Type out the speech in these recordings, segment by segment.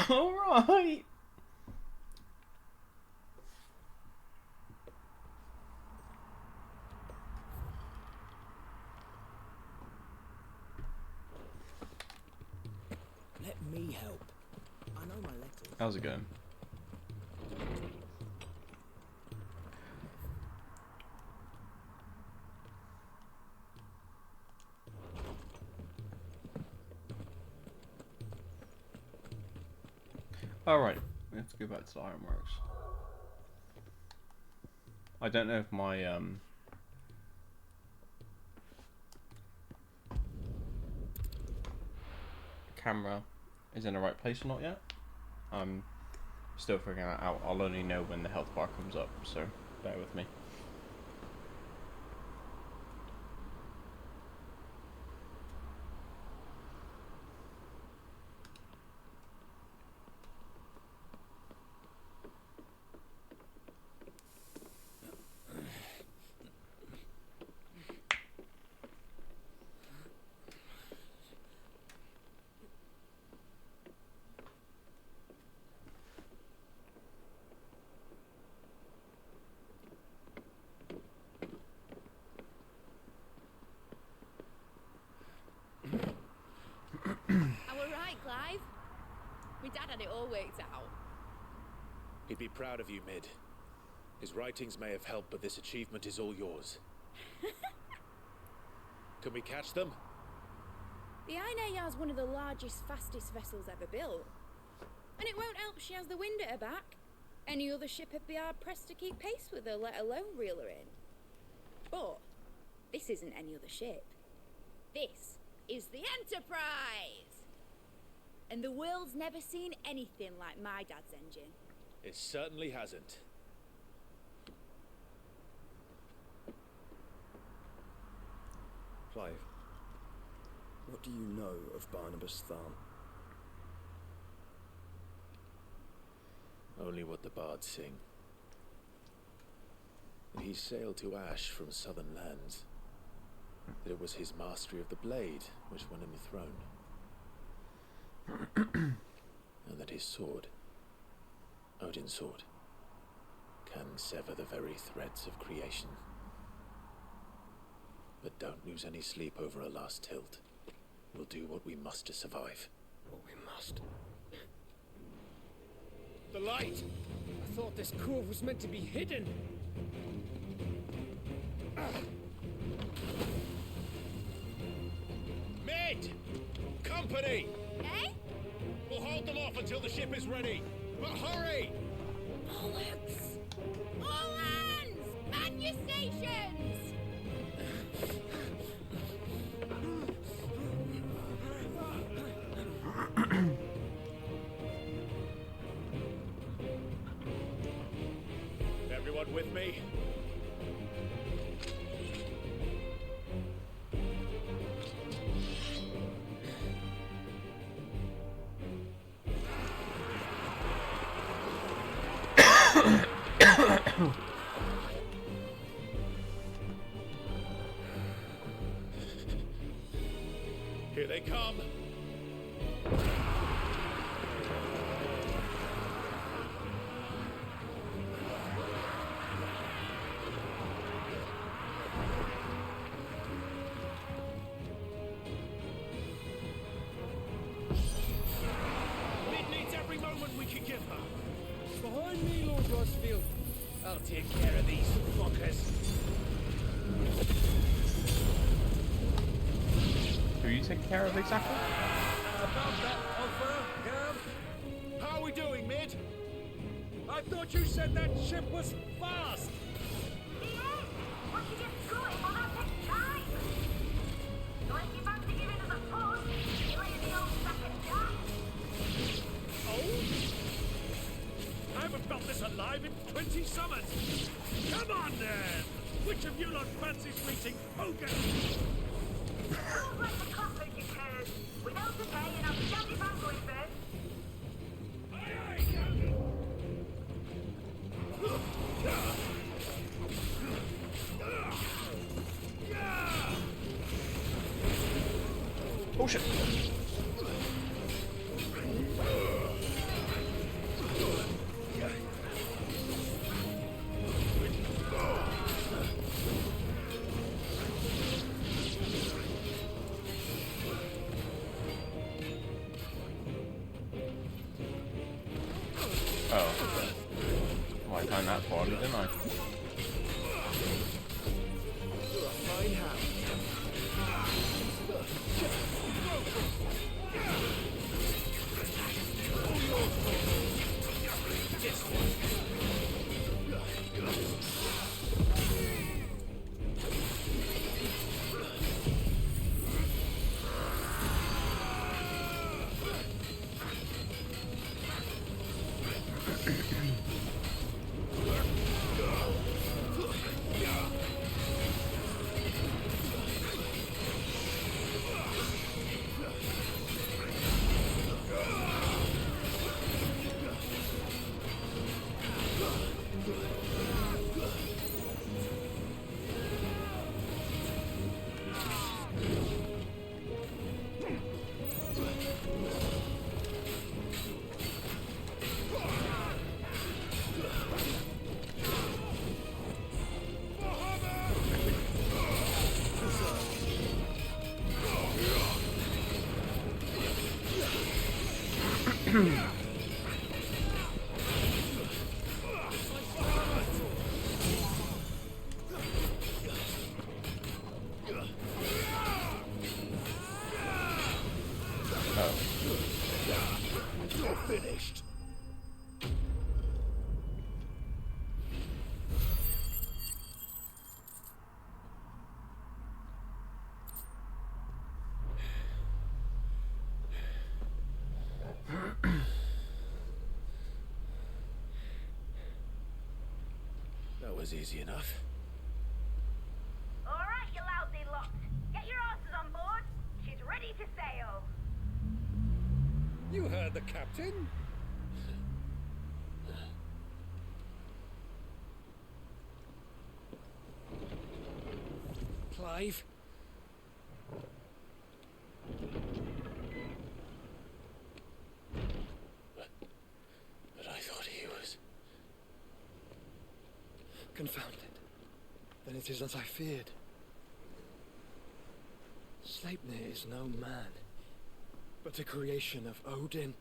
Alright. Let me help. I know my letters. How's it going? Alright, we have to go back to the ironworks. I don't know if my camera is in the right place or not yet. I'm still figuring that out. I'll only know when the health bar comes up, so bear with me. Clive? My dad had it all worked out. He'd be proud of you, Mid. His writings may have helped, but this achievement is all yours. Can we catch them? The Iron Yard's one of the largest, fastest vessels ever built. And it won't help she has the wind at her back. Any other ship would be hard-pressed to keep pace with her, let alone reel her in. But this isn't any other ship. This is the Enterprise! And the world's never seen anything like my dad's engine. It certainly hasn't. Clive, what do you know of Barnabas Tharn? Only what the bards sing. That he sailed to Ash from southern lands. That it was his mastery of the blade which won him the throne. And that his sword, Odin's sword, can sever the very threads of creation. But don't lose any sleep over a last tilt. We'll do what we must to survive. What we must. The light! I thought this cove was meant to be hidden. Mid! Company! Eh? We'll hold them off until the ship is ready. But hurry! Bollocks! All hands! Man your stations! Everyone with me? Here they come. Mid needs every moment we can give her. Behind me, Lord Rosfield. I'll take care of these fuckers. Who are you taking care of exactly? About that offer, Cam. How are we doing, Mid? I thought you said that ship was fast. Once you get going, will that take time? So if you fancy giving us a push, play the old second guy. Oh? I haven't felt this alive in 20 summers. Come on, then. Which of you lot fancies meeting Hogan? Don't let the clappers, you curves. Without the pay, and I'll be damned if I'm going first. Aye, aye, Captain. Oh shit. Oh. Well, I timed that poorly, didn't I? You're a fine hound. You're finished. That was easy enough. All right, you lousy lot. Get your asses on board. She's ready to sail. You heard the captain. Clive? But I thought he was... Confounded. Then it is as I feared. Sleipnir is no man, but a creation of Odin.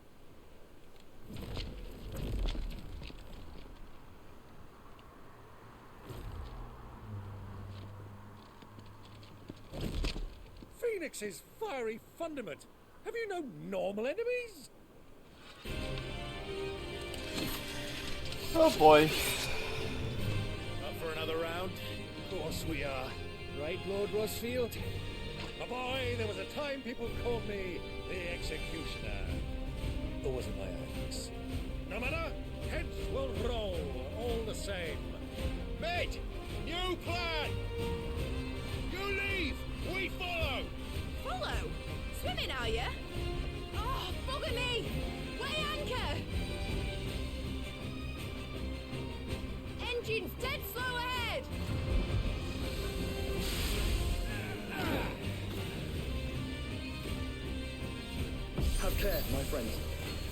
Phoenix's fiery fundament. Have you no normal enemies? Oh boy. Up for another round? Of course we are. Right, Lord Rosfield? My boy, there was a time people called me the Executioner. Or was it my axe? No matter, heads will roll all the same. Mate! New plan! You leave! We follow! Follow? Swimming, are you? Oh, bugger me! Weigh anchor! Engine's dead slow ahead! Have care, my friend.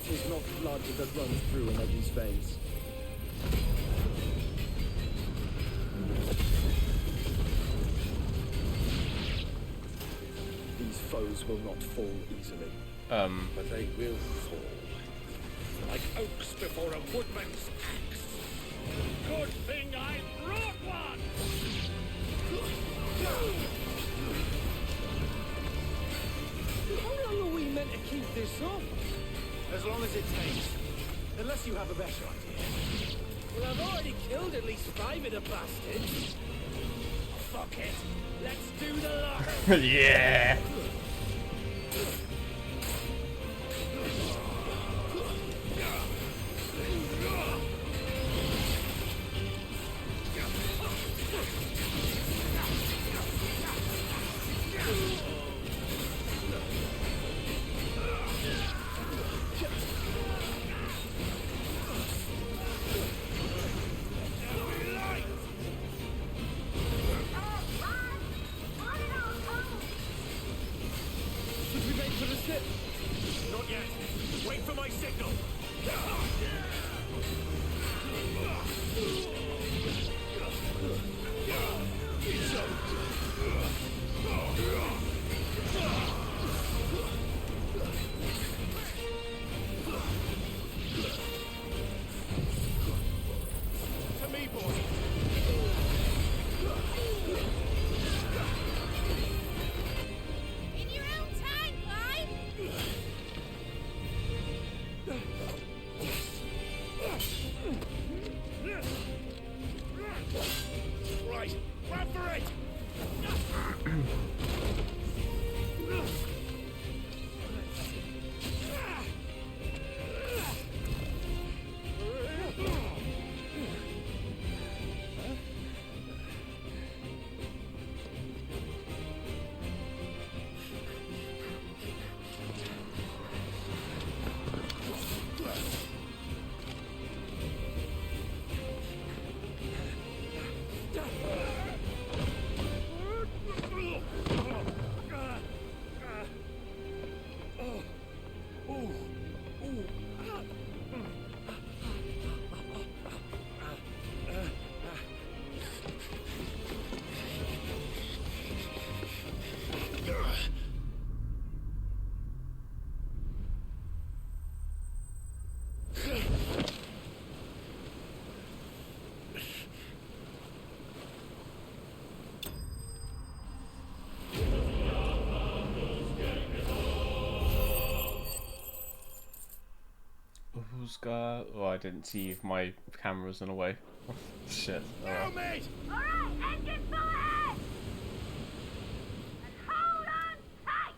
'Tis not blood that runs through an Eddie's veins. These foes will not fall easily. But they will fall. Like oaks before a woodman's axe. Good thing I brought one! How long are we meant to keep this up? As long as it takes. Unless you have a better idea. Well, I've already killed at least 5 of the bastards. Fuck it. Let's do the lot. Yeah. Should we wait for the ship? Not yet. Wait for my signal. Scar. Oh, I didn't see if my camera was in the way. Shit. Now, mate! Alright, engine full ahead! And hold on tight!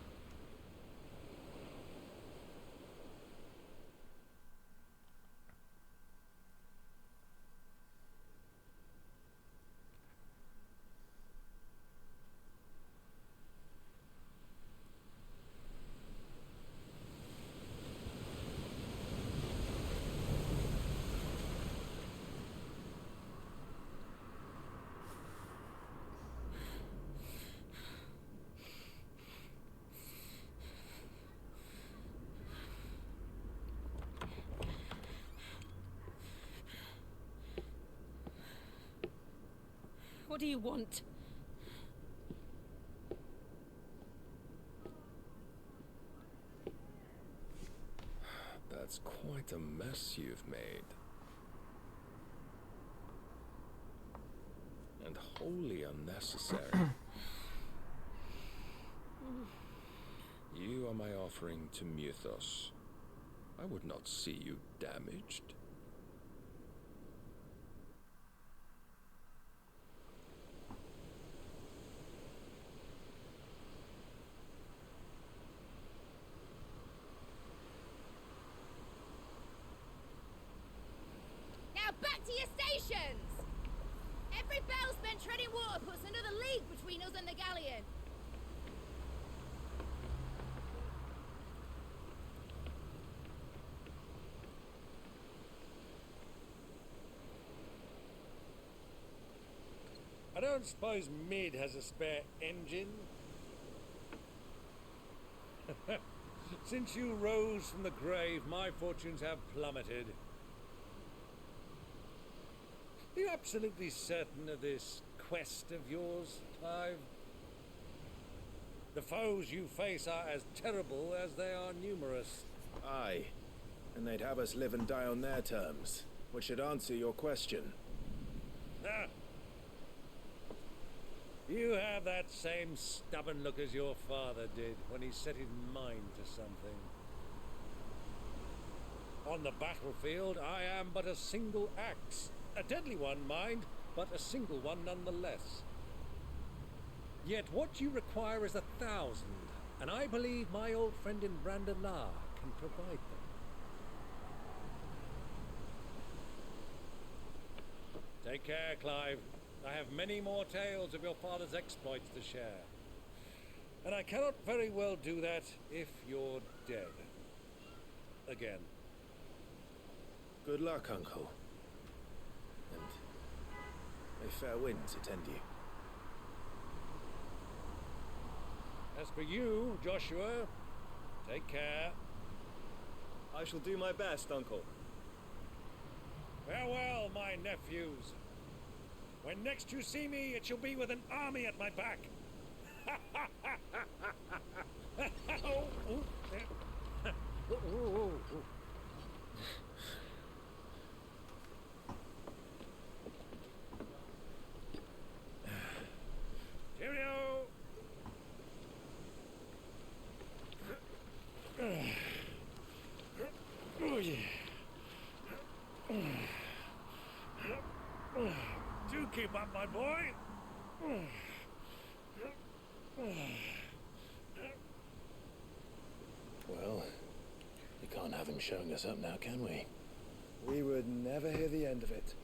What do you want? That's quite a mess you've made. And wholly unnecessary. You are my offering to Mythos. I would not see you damaged. Now back to your stations! Every bell spent treading water puts another league between us and the galleon. I don't suppose Mid has a spare engine? Since you rose from the grave, my fortunes have plummeted. Are you absolutely certain of this quest of yours, Clive? The foes you face are as terrible as they are numerous. Aye. And they'd have us live and die on their terms, which should answer your question. Ah. You have that same stubborn look as your father did when he set his mind to something. On the battlefield, I am but a single axe. A deadly one, mind, but a single one nonetheless. Yet what you require is 1,000, and I believe my old friend in Brandalar can provide them. Take care, Clive. I have many more tales of your father's exploits to share. And I cannot very well do that if you're dead. Again. Good luck, Uncle. And may fair winds attend you. As for you, Joshua, take care. I shall do my best, Uncle. Farewell, my nephews. When next you see me, it shall be with an army at my back. Cheerio! Oh, yeah. Do keep up, my boy. Well, we can't have him showing us up now, can we? We would never hear the end of it.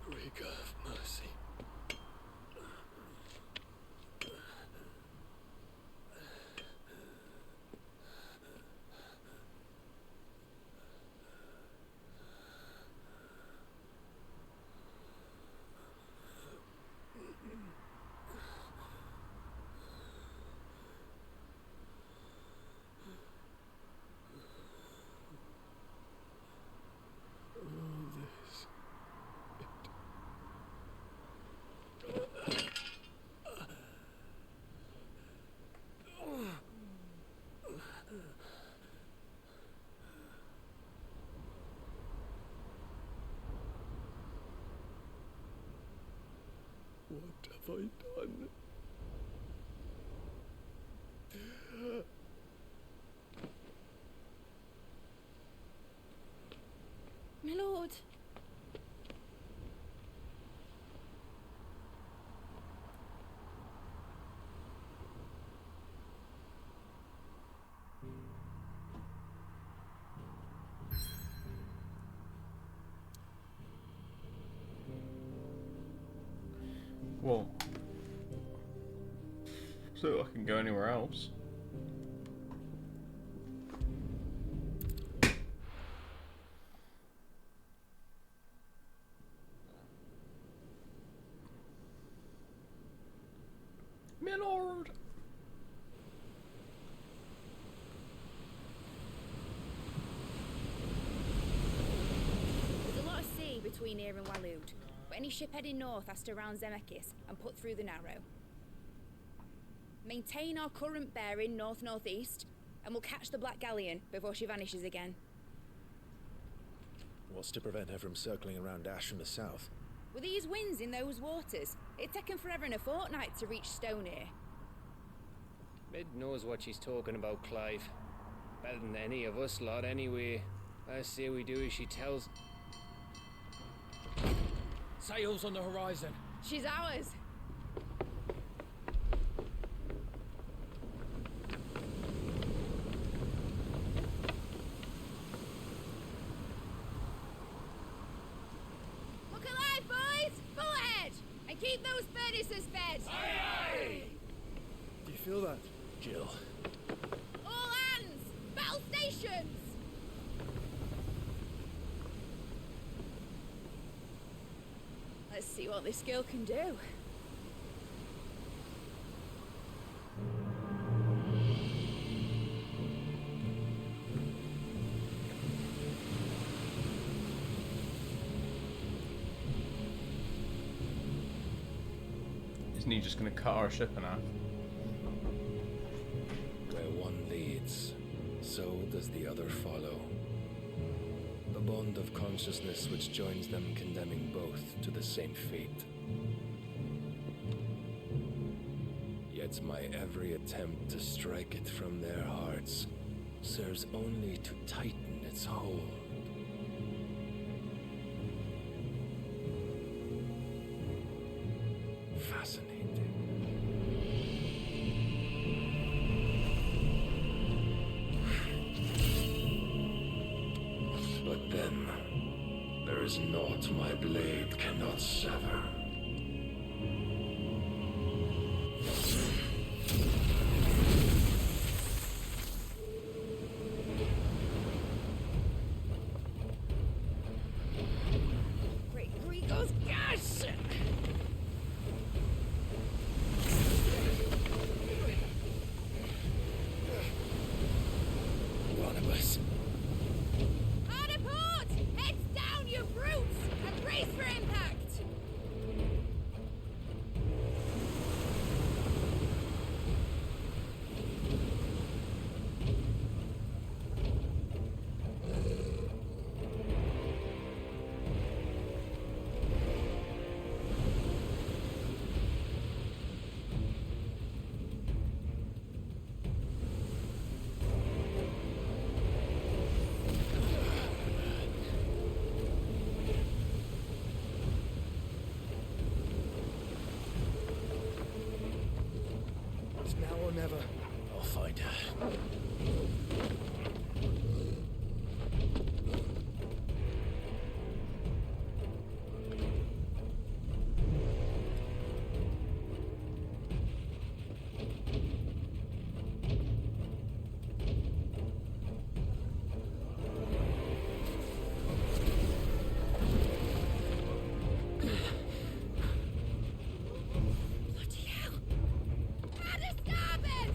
Rigor of mercy. I done? My lord. Well, so I can go anywhere else. My lord. There's a lot of sea between here and Waloed, but any ship heading north has to round Zemeckis and put through the Narrow. Maintain our current bearing north-northeast, and we'll catch the Black Galleon before she vanishes again. What's to prevent her from circling around Ash from the south? With these winds in those waters, it'd taken forever and a fortnight to reach Stonehenge. Mid knows what she's talking about, Clive. Better than any of us lot, anyway. I say we do as she tells. Sails on the horizon. She's ours. Look alive, boys! Full ahead! And keep those furnaces fed! Do you feel that? Jill. All hands! Battle stations! Let's see what this girl can do. Isn't he just going to cut our ship in half? Where one leads, so does the other follow. The bond of consciousness which joins them condemning both to the same fate. Yet my every attempt to strike it from their hearts serves only to tighten its hold. Fascinating. But then, there is naught my blade cannot sever. Great Gregor's gas! One of us. Hard a port! Heads down, you brutes! And brace for impact! It's now or never. I'll find her. Bloody hell! Hard a starboard!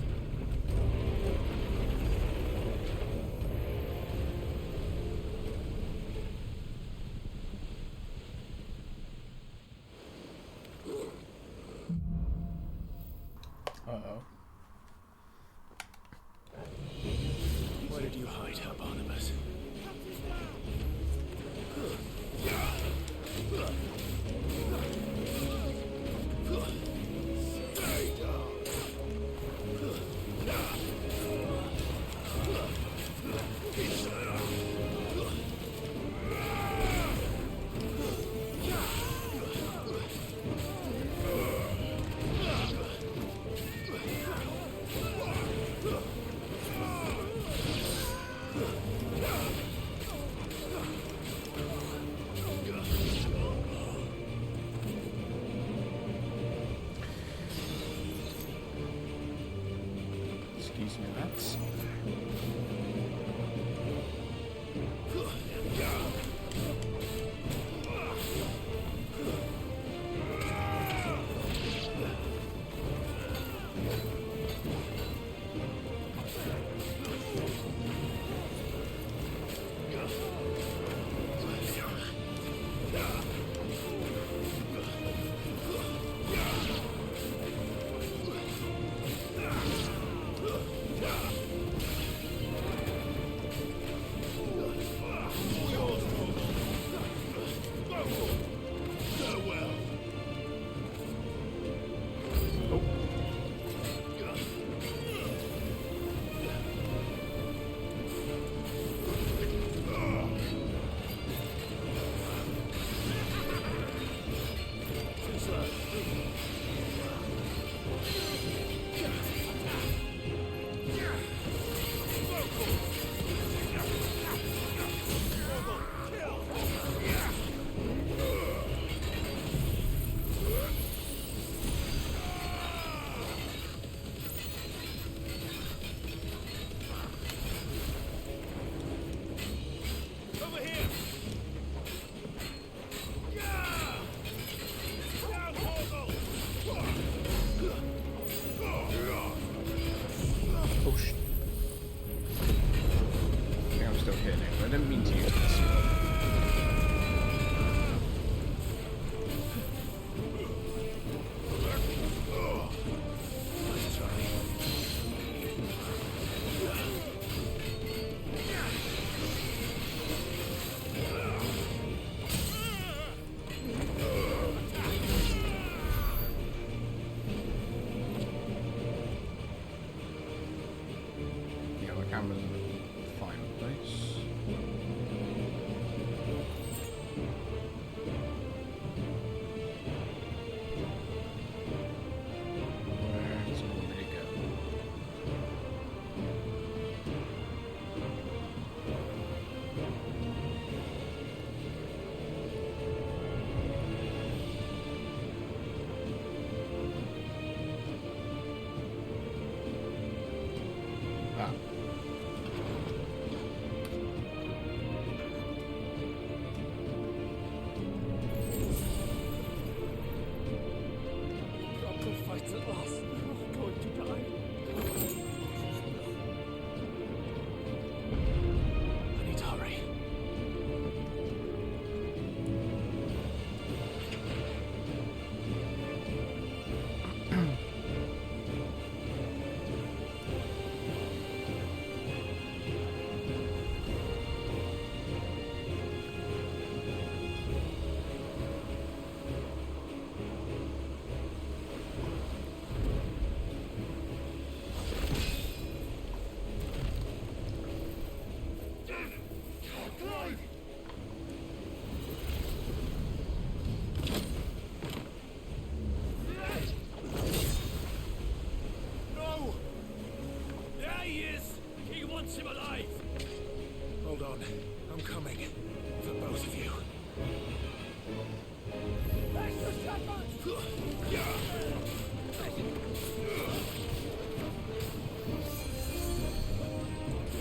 Excuse me, lads.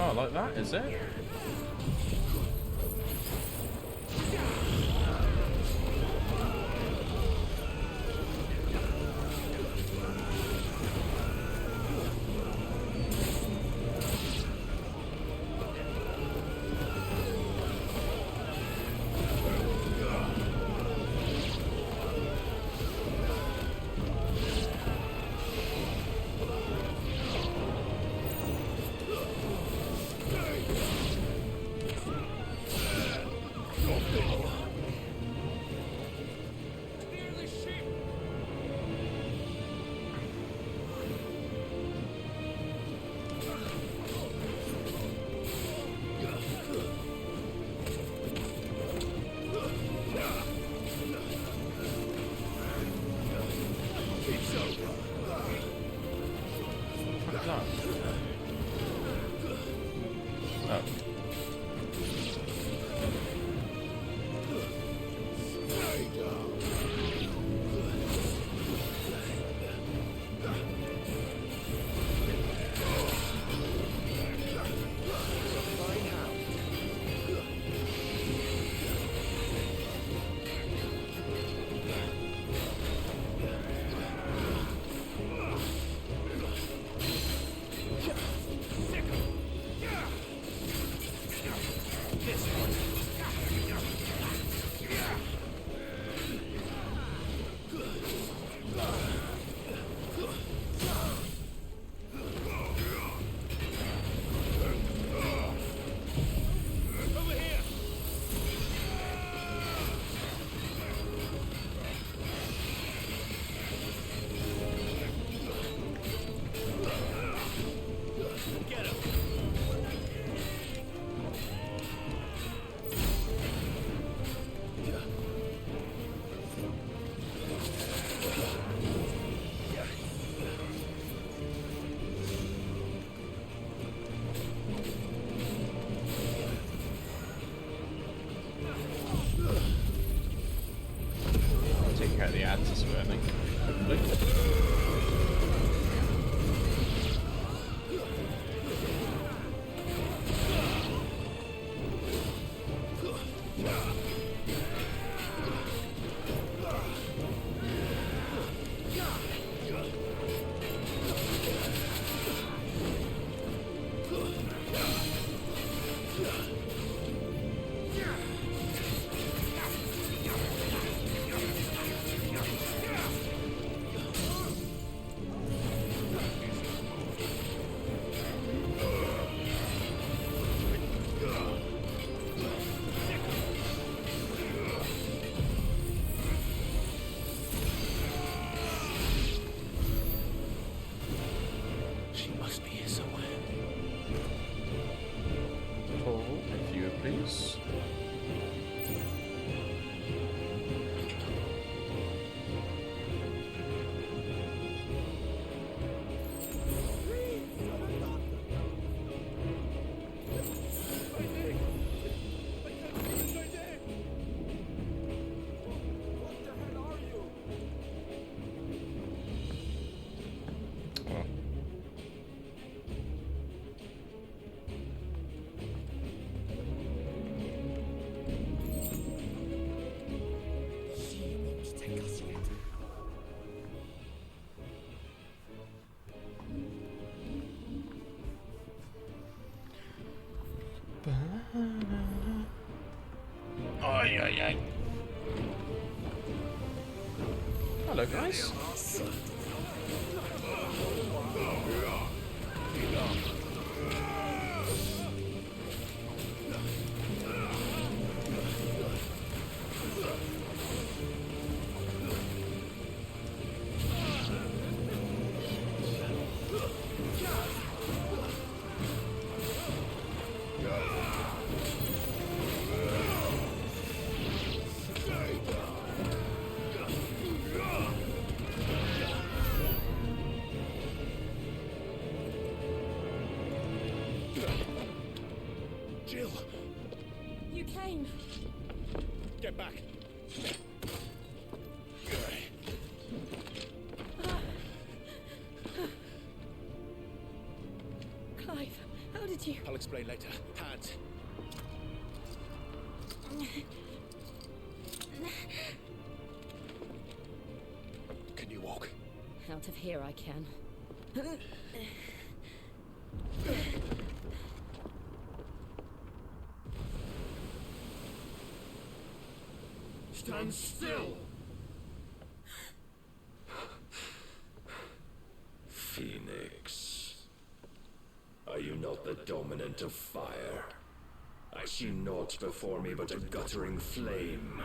Oh, like that, is it? check out the ads this way, I think. Hopefully. She must be here somewhere. Tall, if you would please. Oh. Ay, ay, ay. Hello, guys. Jill, You came. get back. Clive, how did you... I'll explain later. Hands. Can you walk? Out of here I can. Stand still! Phoenix. Are you not the dominant of fire? I see naught before me but a guttering flame.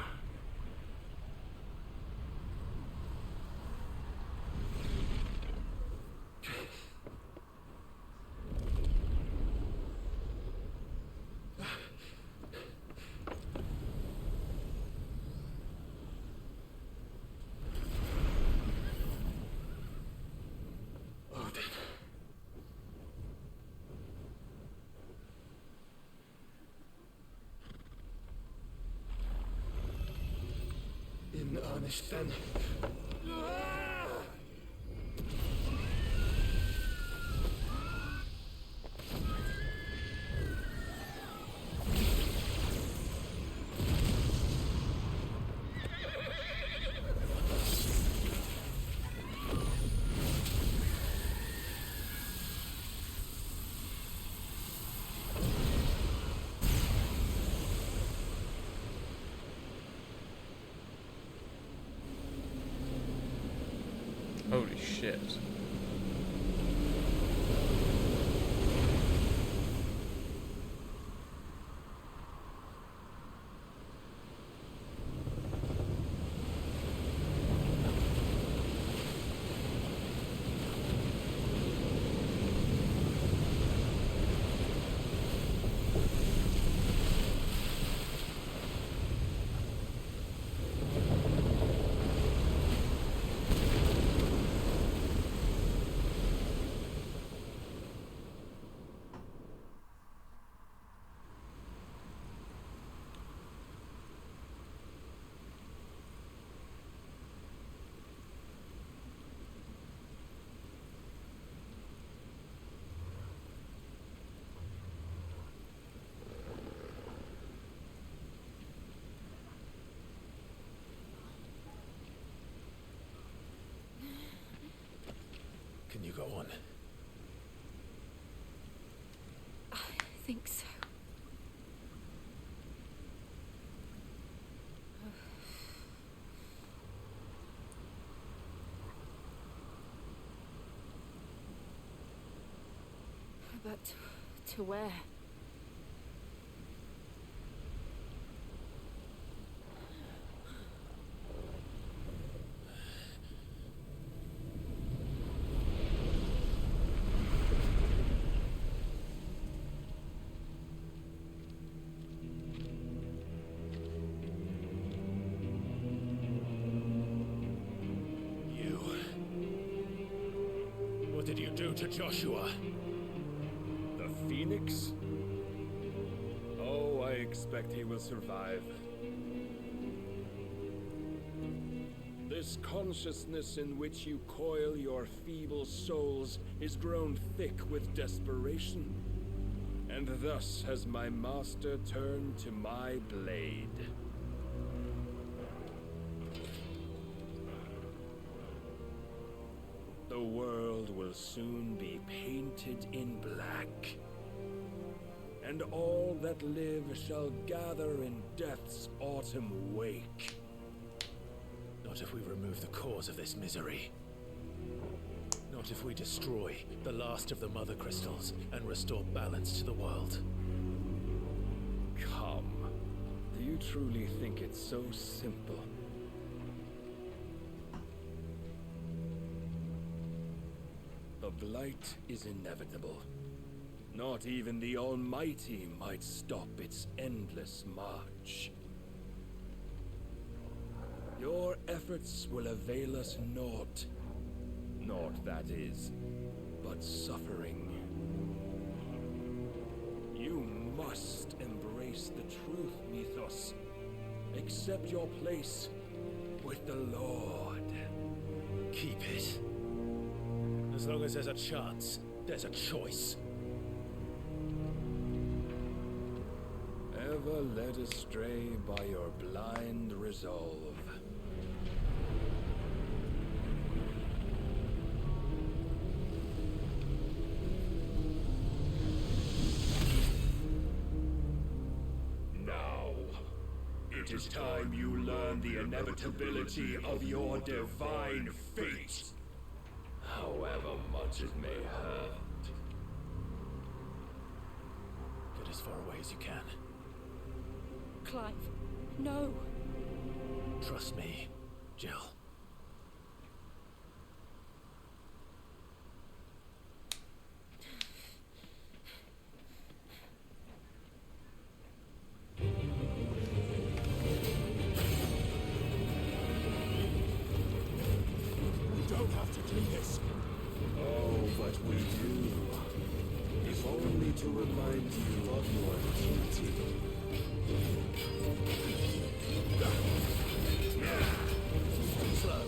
In earnest, then. Holy shit. You go on. I think so. But to where? What did you do to Joshua? The Phoenix? Oh, I expect he will survive. This consciousness in which you coil your feeble souls is grown thick with desperation. And thus has my master turned to my blade. The world will soon be painted in black. And all that live shall gather in death's autumn wake. Not if we remove the cause of this misery. Not if we destroy the last of the Mother Crystals and restore balance to the world. Come. Do you truly think it's so simple? The blight is inevitable. Not even the Almighty might stop its endless march. Your efforts will avail us naught. Naught, that is, but suffering. You must embrace the truth, Mythos. Accept your place with the Lord. Keep it. As long as there's a chance, there's a choice. Ever led astray by your blind resolve. Now, it is time you learn the inevitability of your divine fate. However much it may hurt. Get as far away as you can. Clive, no. Trust me, Jill. We don't have to do this. Oh, but we do. If only to remind you of your duty. Slow.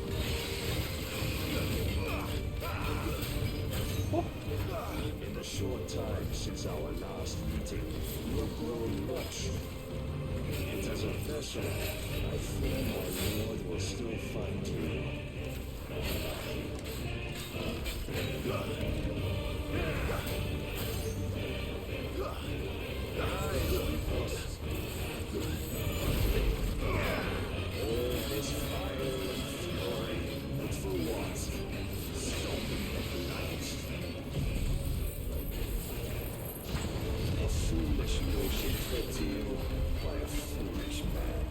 In the short time since our last meeting, you have grown much. Yet as a vessel, I fear my lord will still find you. All this fire and fury, but for what? Stopping the blight. A foolish notion fed to you by a foolish man.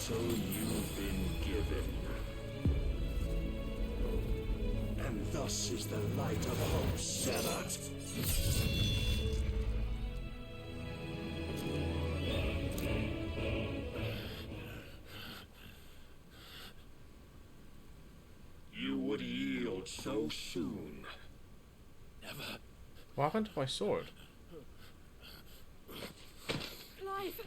mantle you've been given. And thus is the light of hope severed. You would yield so soon. Never. What happened to my sword? Clive!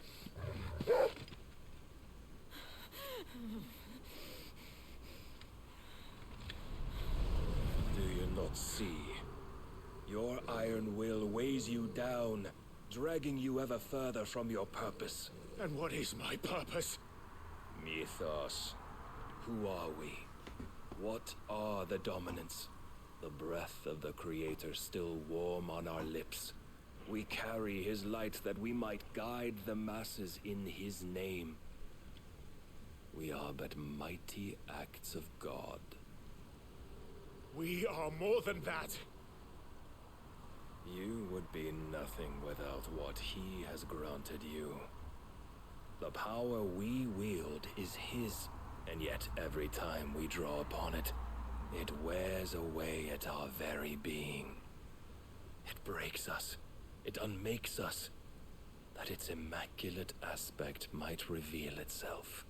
Do you not see? Your iron will weighs you down, dragging you ever further from your purpose. And what is my purpose? Mythos. Who are we? What are the dominants? The breath of the Creator still warm on our lips. We carry his light that we might guide the masses in his name. We are but mighty acts of God. We are more than that. You would be nothing without what he has granted you. The power we wield is his, and yet every time we draw upon it, it wears away at our very being. It breaks us. It unmakes us, that its immaculate aspect might reveal itself.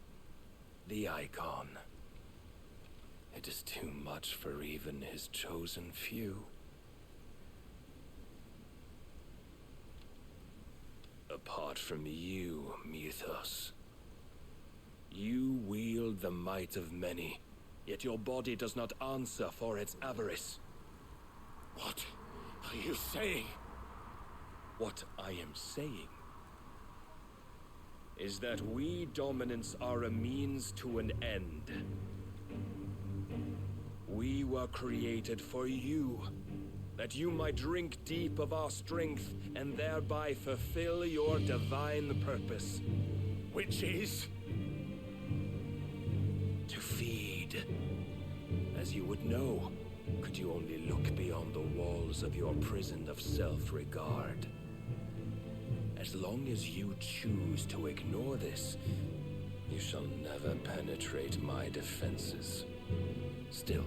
The icon. It is too much for even his chosen few. Apart from you, Mythos, you wield the might of many, yet your body does not answer for its avarice. What are you saying? What I am saying is that we dominants are a means to an end. We were created for you, that you might drink deep of our strength and thereby fulfill your divine purpose. Which is? To feed. As you would know, could you only look beyond the walls of your prison of self-regard. As long as you choose to ignore this, you shall never penetrate my defenses. Still,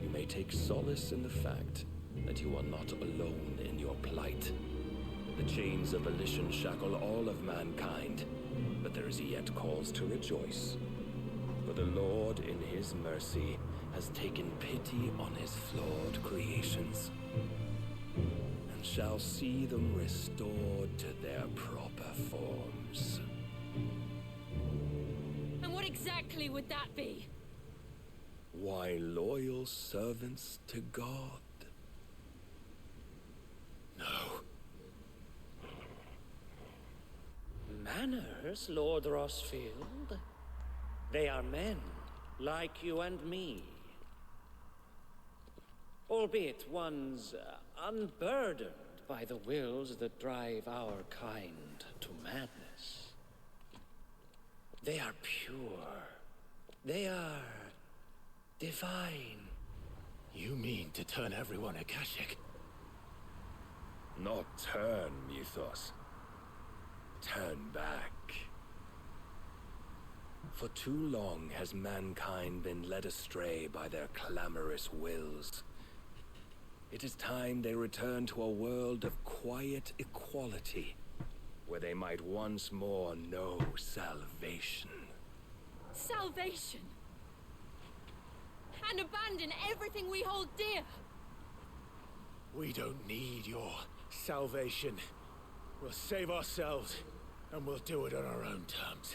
you may take solace in the fact that you are not alone in your plight. The chains of volition shackle all of mankind, but there is yet cause to rejoice. For the Lord, in his mercy, has taken pity on his flawed creations, and shall see them restored to their proper forms. And what exactly would that be? Why, loyal servants to God. No. Manners, Lord Rossfield? They are men, like you and me. Albeit ones unburdened by the wills that drive our kind to madness. They are pure. They are divine. You mean to turn everyone Akashic? Not turn, Mythos. Turn back. For too long has mankind been led astray by their clamorous wills. It is time they return to a world of quiet equality, where they might once more know salvation. Salvation! And abandon everything we hold dear! We don't need your salvation. We'll save ourselves, and we'll do it on our own terms.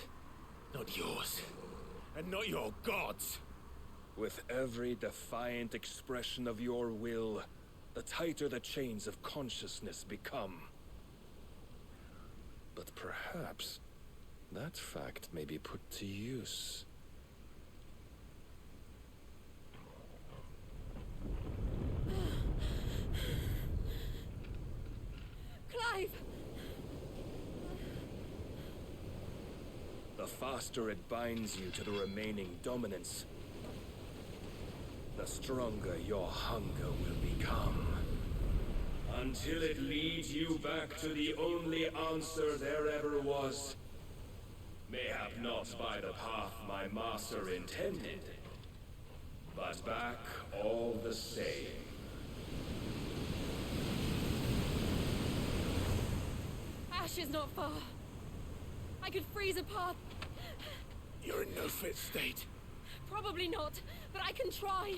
Not yours, and not your gods. With every defiant expression of your will, the tighter the chains of consciousness become. But perhaps that fact may be put to use. Clive! The faster it binds you to the remaining dominance, the stronger your hunger will become. Until it leads you back to the only answer there ever was. Mayhap not by the path my master intended, but back all the same. Ash is not far. I could freeze a path. You're in no fit state. Probably not, but I can try.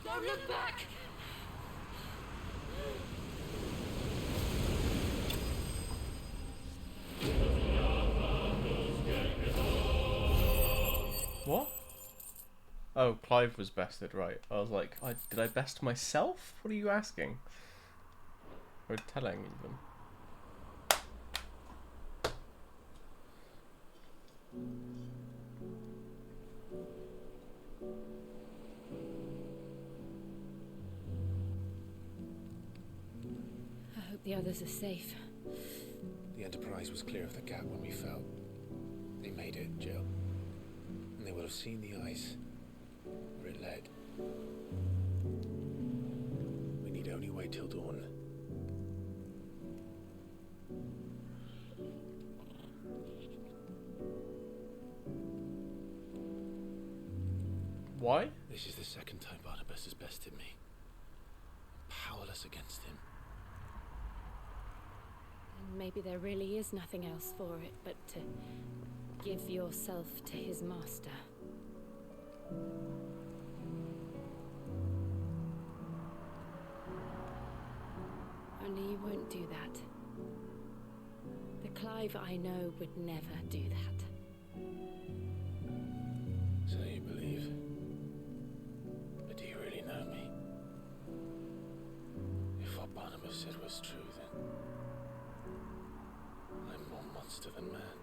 Don't look back! What? Oh, Clive was bested, right. I was like, did I best myself? What are you asking? Or telling, even. I hope the others are safe. The Enterprise was clear of the gap when we fell. They made it, Jill. And they will have seen the ice where it led. We need only wait till dawn. Why? This is the second time Barnabas has bested me. I'm powerless against him. And maybe there really is nothing else for it but to give yourself to his master. Only you won't do that. The Clive I know would never do that. So you believe? But do you really know me? If what Barnabas said was true, then I'm more monster than man.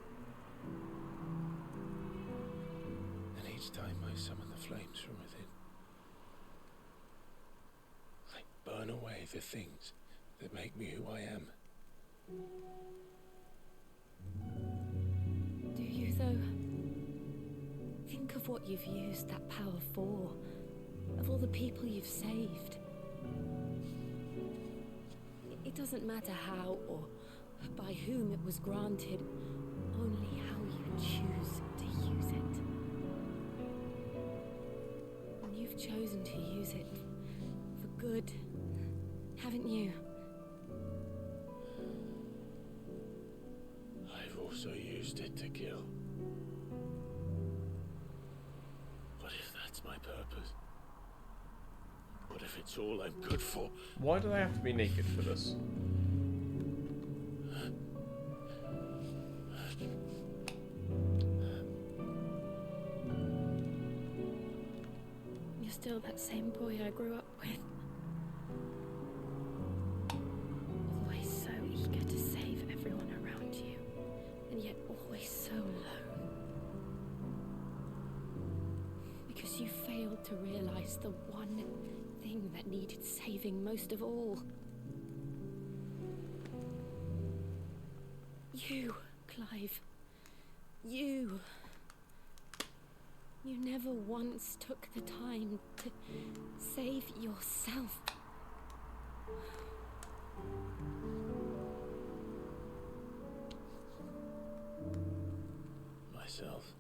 And each time I summon the flames from within, I burn away the things that make me who I am. Do you, though? Think of what you've used that power for. Of all the people you've saved. It doesn't matter how or by whom it was granted, only how you choose to use it. And you've chosen to use it for good, haven't you? I've also used it to kill. What if that's my purpose? What if it's all I'm good for? Why do I have to be naked for this? You're still that same boy I grew up with. Always so eager to save everyone around you, and yet always so alone. Because you failed to realize the one thing that needed saving most of all. You, Clive. You. You never once took the time to save yourself. Myself.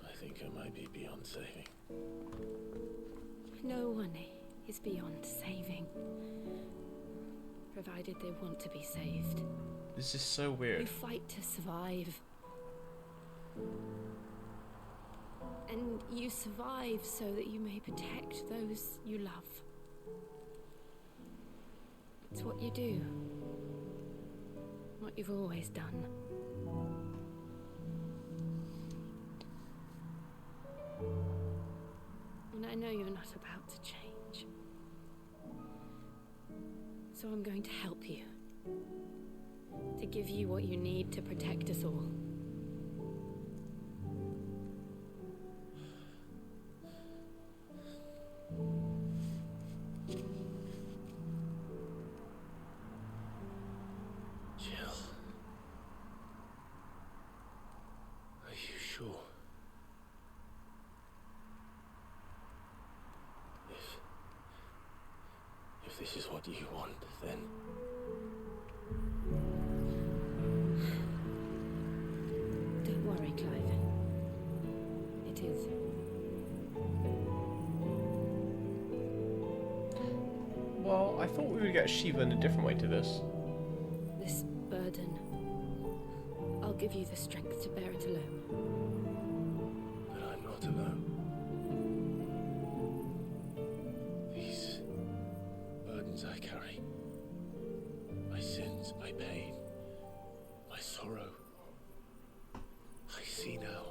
I think I might be beyond saving. No one is beyond saving. Provided they want to be saved. This is so weird. You fight to survive. And you survive so that you may protect those you love. It's what you do. What you've always done. And I know you're not about to change. So I'm going to help you. To give you what you need to protect us all. Jill. what you want, then. Don't worry, Clive. It is. Well, I thought we would get Shiva in a different way to this. This burden. I'll give you the strength to bear it alone. But I'm not alone. These burdens I carry, my sins, my pain, my sorrow, I see now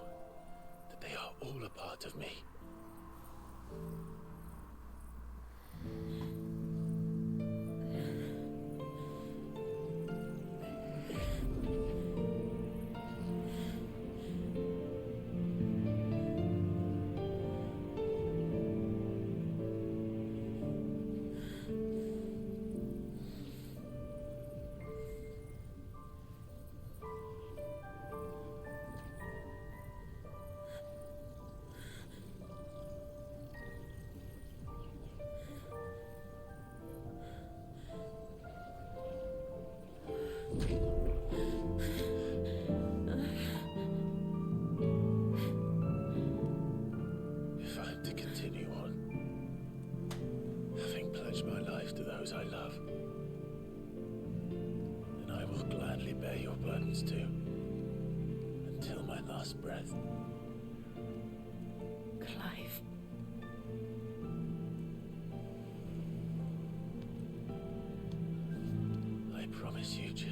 that they are all a part of me. If I'm to continue on, having pledged my life to those I love, then I will gladly bear your burdens too, until my last breath. Clive. I promise you, Jill,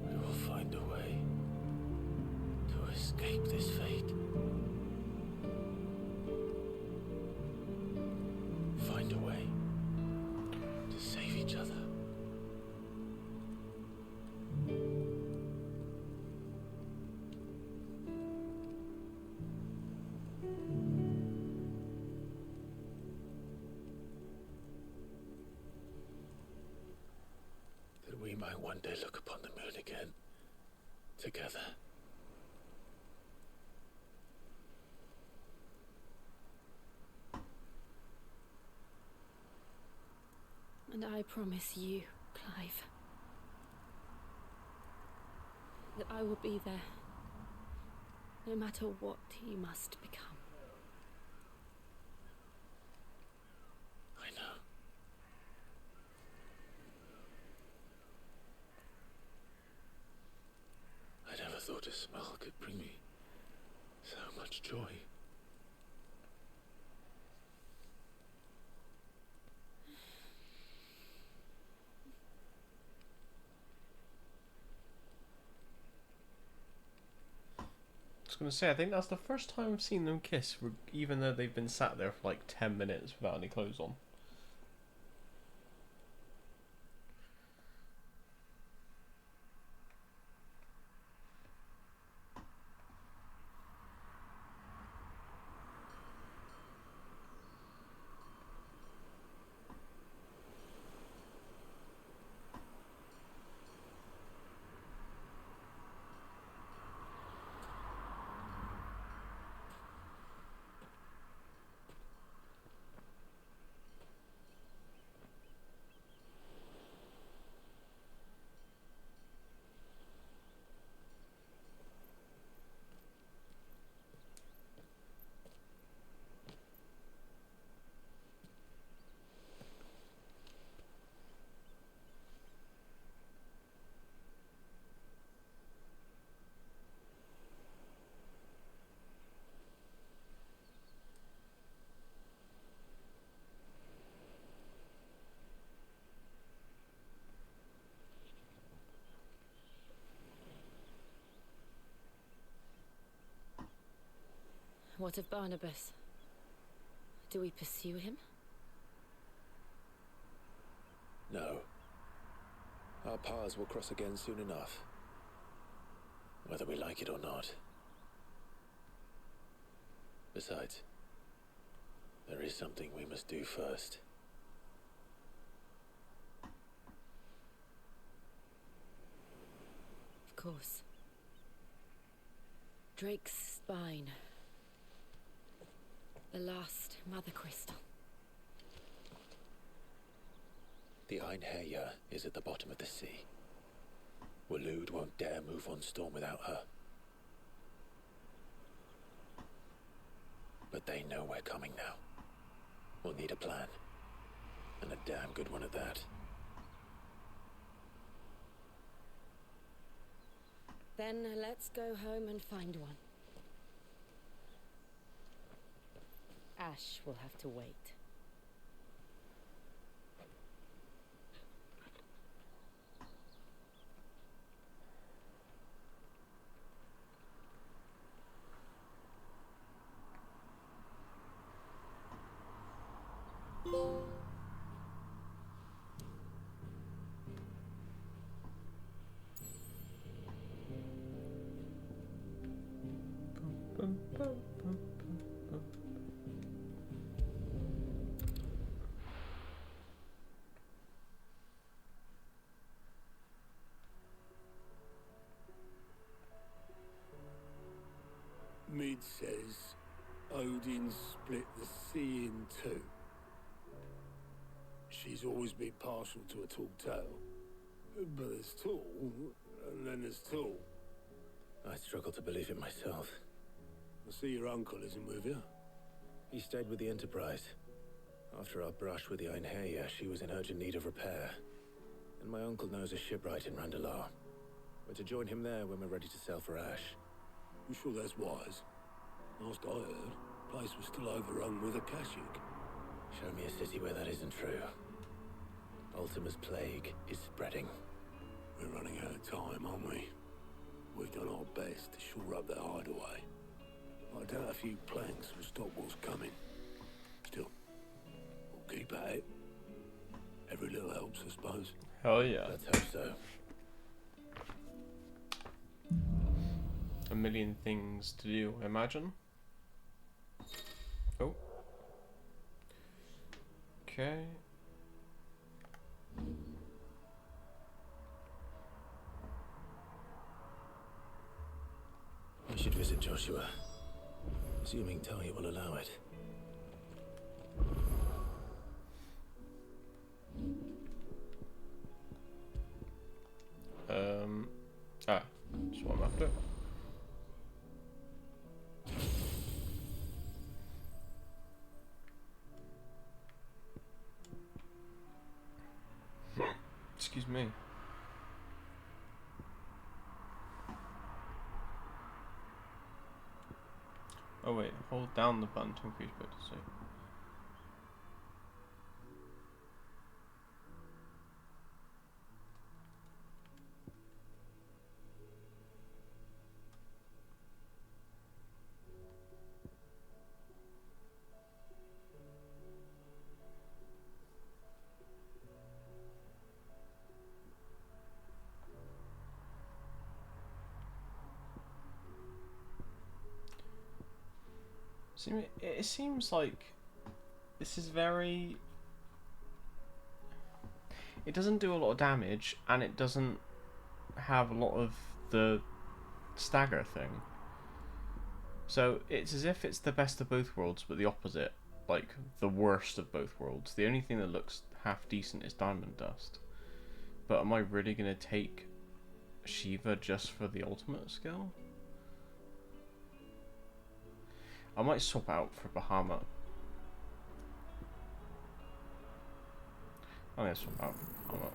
we will find a way to escape this fate. Find a way to save each other. That we might one day look upon the moon again, together. And I promise you, Clive, that I will be there, no matter what you must become. I know. I never thought a smile could bring me so much joy. I was going to say, I think that's the first time I've seen them kiss, even though they've been sat there for like 10 minutes without any clothes on. What of Barnabas? Do we pursue him? No. Our paths will cross again soon enough. Whether we like it or not. Besides, there is something we must do first. Of course. Drake's spine. The last Mother Crystal. The Einherjar is at the bottom of the sea. Waloed won't dare move on Storm without her. But they know we're coming now. We'll need a plan. And a damn good one at that. Then let's go home and find one. Ash will have to wait. Mid says Odin split the sea in two. She's always been partial to a tall tale. But there's tall, and then there's tall. I struggle to believe it myself. I see your uncle isn't with you. He stayed with the Enterprise. After our brush with the Einherjar, she was in urgent need of repair. And my uncle knows a shipwright in Randalar. We're to join him there when we're ready to sail for Ash. You sure that's wise? Last I heard, the place was still overrun with Akashic. Show me a city where that isn't true. Ultima's plague is spreading. We're running out of time, aren't we? We've done our best to shore up their hideaway. I doubt a few planks will stop what's coming. Still, we'll keep at it. Every little helps, I suppose. Hell yeah. Let's hope so. A million things to do, imagine. Oh. Okay. I should visit Joshua. Assuming Talia will allow it. That's what I'm after. Excuse me. Oh wait, hold down the button to increase potency. It seems like this is very... It doesn't do a lot of damage, and it doesn't have a lot of the stagger thing. So it's as if it's the best of both worlds, but the opposite. Like, the worst of both worlds. The only thing that looks half decent is Diamond Dust. But am I really going to take Shiva just for the ultimate skill? I might swap out for Bahamut. I'm going to swap out for Bahamut.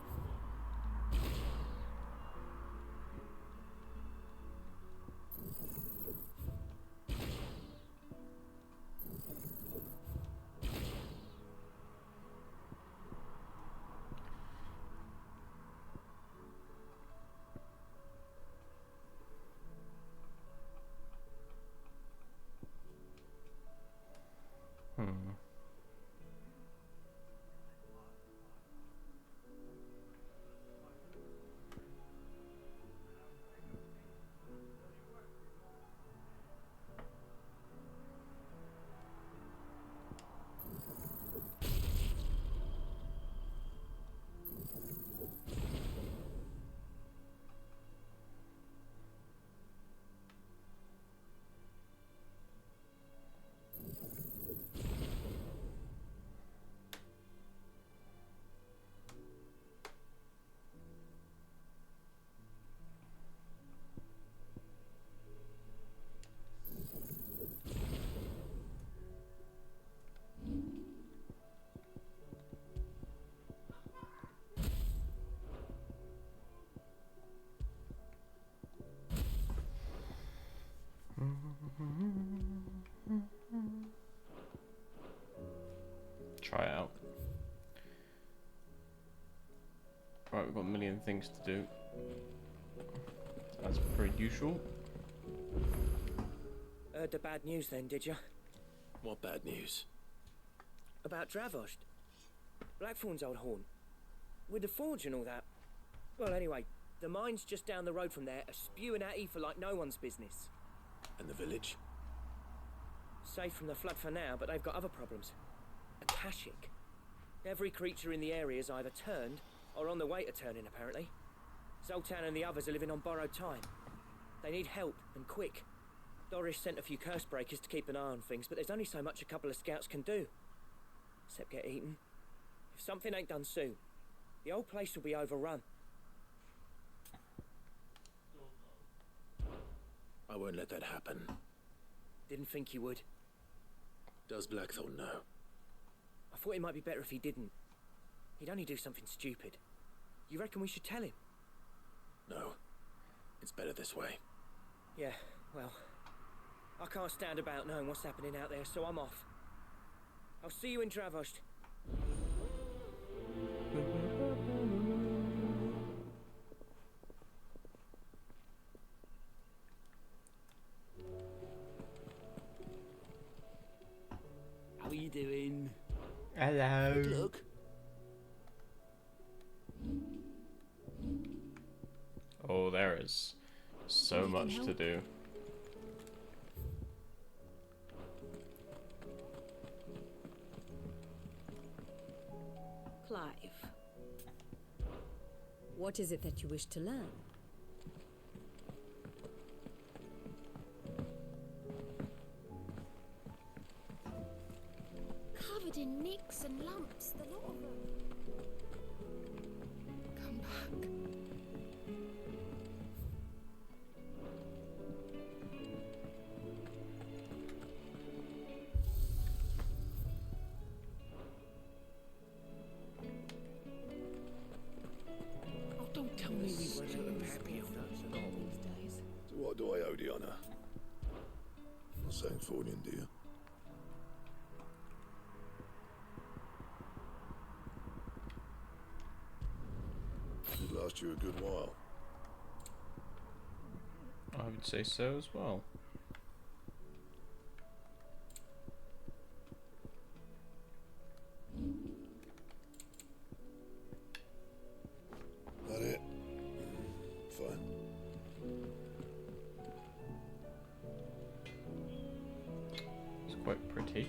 Right, we've got a million things to do. As per usual. Heard the bad news then, did you? What bad news? About Dravost. Blackthorn's old haunt. With the forge and all that. Well, anyway, the mines just down the road from there are spewing out ether like no one's business. And the village? Safe from the flood for now, but they've got other problems. Akashic. Every creature in the area is either turned or on the way to turning, apparently. Zoltan and the others are living on borrowed time. They need help, and quick. Doris sent a few curse breakers to keep an eye on things, but there's only so much a couple of scouts can do. Except get eaten. If something ain't done soon, the old place will be overrun. I won't let that happen. Didn't think you would. Does Blackthorn know? I thought it might be better if he didn't. He'd only do something stupid. You reckon we should tell him? No. It's better this way. Yeah, well, I can't stand about knowing what's happening out there, so I'm off. I'll see you in Dravost. How are you doing? Hello. Good luck. Oh, there is so much to do. Clive, what is it that you wish to learn? Covered in nicks and lumps, the lot of them. Come back. Oh, don't tell me we went out of happy these days. So what do I owe the honour? Not saying for you, do you? It'd last you a good while. I would say so as well. That it? Fine. It's quite pretty.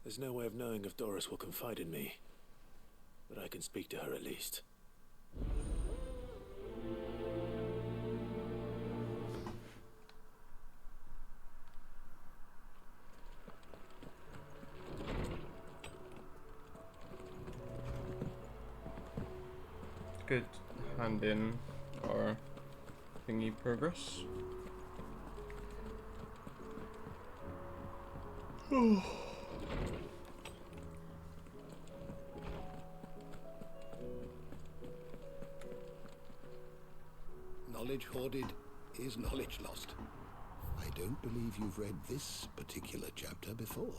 There's no way of knowing if Doris will confide in me, but I can speak to her at least. Good hand in our thingy progress. Knowledge hoarded is knowledge lost. I don't believe you've read this particular chapter before.